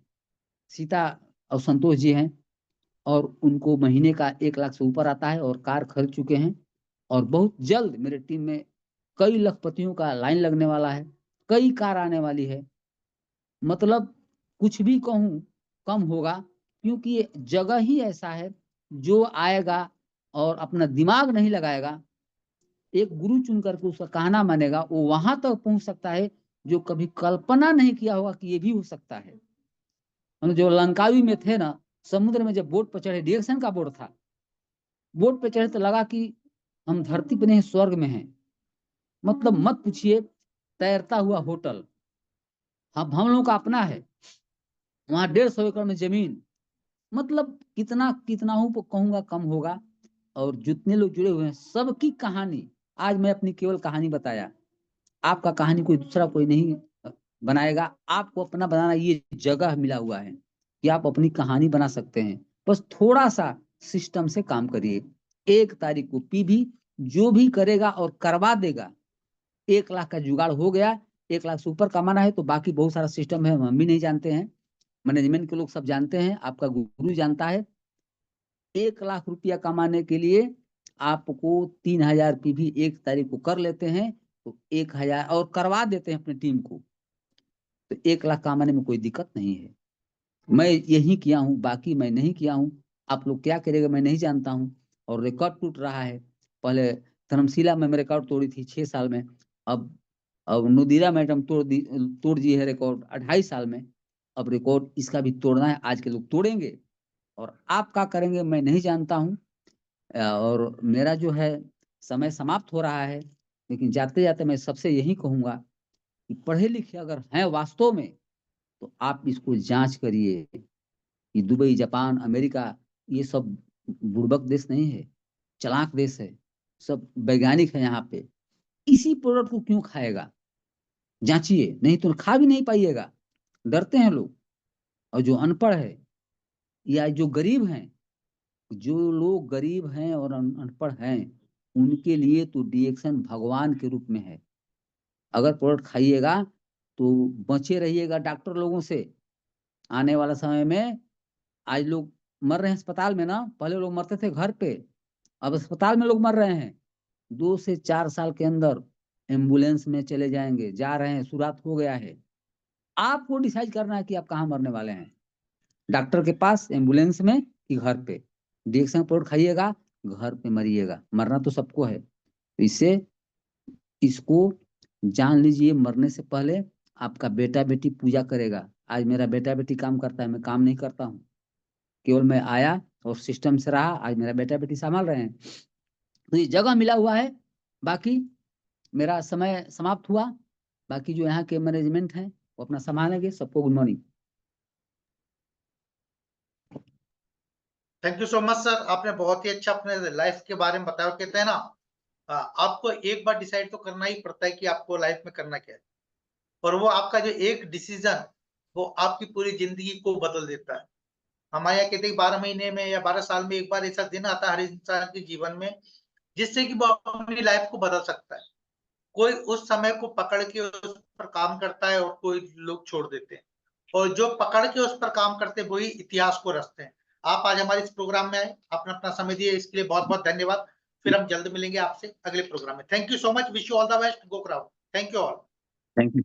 सीता और संतोष जी हैं, और उनको महीने का 1 लाख से ऊपर आता है, और कार खरीद चुके हैं। और बहुत जल्द मेरे टीम में कई लखपतियों का लाइन लगने वाला है, कई कार आने वाली है। मतलब कुछ भी कहूँ कम होगा, क्योंकि ये जगह ही ऐसा है, जो आएगा और अपना दिमाग नहीं लगाएगा, एक गुरु चुन करके उसका कहना मानेगा, वो वहां तक पहुंच सकता है जो कभी कल्पना नहीं किया होगा कि ये भी हो सकता है। हम जो लंकावी में थे ना, समुद्र में जब बोट पर चढ़े, डिरेक्शन का बोट था, बोट पे चढ़े तो लगा कि हम धरती पे नहीं स्वर्ग में हैं। मतलब मत पूछिए, तैरता हुआ होटल, हम लोगों का अपना है, वहां 150 एकड़ में जमीन। मतलब कितना कितना हूं कहूंगा कम होगा। और जितने लोग जुड़े हुए हैं सबकी कहानी, आज मैं अपनी केवल कहानी बताया, आपका कहानी कोई दूसरा कोई नहीं बनाएगा, आपको अपना बनाना, ये जगह मिला हुआ है। कि आप अपनी कहानी बना सकते हैं। बस थोड़ा सा सिस्टम से काम करिए। 1 तारीख को पीवी जो भी करेगा और करवा देगा, 1 लाख का जुगाड़ हो गया। 1 लाख से ऊपर कमाना है तो बाकी बहुत सारा सिस्टम है, हम भी नहीं जानते हैं, मैनेजमेंट के लोग सब जानते हैं, आपका गुरु जानता है। 1 लाख रुपया कमाने के लिए आपको 3000 पीवी 1 तारीख को कर लेते हैं तो 1000 और करवा देते हैं अपनी टीम को, तो 1 लाख कमाने में कोई दिक्कत नहीं है। मैं यही किया हूँ, बाकी मैं नहीं किया हूँ। आप लोग क्या करेगा मैं नहीं जानता हूँ। और रिकॉर्ड टूट रहा है। पहले धर्मशिला में मैं रिकॉर्ड तोड़ी थी 6 साल में, अब नुदीरा मैडम तोड़ दी है रिकॉर्ड 28 साल में। अब रिकॉर्ड इसका भी तोड़ना है, आज के लोग तोड़ेंगे और आप क्या करेंगे मैं नहीं जानता हूँ। और मेरा जो है समय समाप्त हो रहा है, लेकिन जाते जाते मैं सबसे यही कहूंगा कि पढ़े लिखे अगर हैं वास्तव में तो आप इसको जांच करिए कि दुबई, जापान, अमेरिका ये सब बुड़बक देश नहीं है, चालाक देश है, सब वैज्ञानिक है यहाँ पे। इसी प्रोडक्ट को क्यों खाएगा, जांचिए, नहीं तो खा भी नहीं पाइएगा। डरते हैं लोग। और जो अनपढ़ है या जो गरीब हैं, जो लोग गरीब हैं और अनपढ़ हैं, उनके लिए तो डिएक्शन भगवान के रूप में है। अगर प्रोडक्ट खाइएगा तो बचे रहिएगा डॉक्टर लोगों से। आने वाला समय में आज लोग मर रहे हैं अस्पताल में ना, पहले लोग मरते थे घर पे, अब अस्पताल में लोग मर रहे हैं। 2 से 4 साल के अंदर एम्बुलेंस में चले जाएंगे, जा रहे हैं, शुरुआत हो गया है। आपको डिसाइड करना है कि आप कहाँ मरने वाले हैं, डॉक्टर के पास, एम्बुलेंस में कि घर पे। डिएक्शन प्रोडक्ट खाइएगा, घर पे मरिएगा, मरना तो सबको है। तो इससे इसको जान लीजिए, मरने से पहले आपका बेटा बेटी पूजा करेगा। आज मेरा बेटा बेटी काम करता है, मैं काम नहीं करता हूँ, केवल मैं आया और सिस्टम से रहा, आज मेरा बेटा बेटी संभाल रहे हैं। तो ये जगह मिला हुआ है। बाकी मेरा समय समाप्त हुआ। बाकी जो यहाँ के मैनेजमेंट हैं वो अपना संभालेंगे। सबको good morning. Thank you so much sir, आपने बहुत ही अच्छा अपने लाइफ के बारे में बताया। कहते हैं ना, आपको एक बार डिसाइड तो करना ही पड़ता है कि आपको लाइफ में करना क्या है, और वो आपका जो एक डिसीजन वो आपकी पूरी जिंदगी को बदल देता है। हमारे यहाँ कहते हैं 12 महीने में या 12 साल में एक बार ऐसा दिन आता है हर इंसान के जीवन में, जिससे कि वो अपनी लाइफ को बदल सकता है। कोई उस समय को पकड़ के उस पर काम करता है और कोई लोग छोड़ देते हैं, और जो पकड़ के उस पर काम करते हैं वही इतिहास को रचते हैं। आप आज हमारे इस प्रोग्राम में आए, आपने अपना समय दिया, इसके लिए बहुत बहुत धन्यवाद। फिर हम जल्द मिलेंगे आपसे अगले प्रोग्राम में। Thank you so much, wish you all the best, go crowd. Thank you all. Thank you.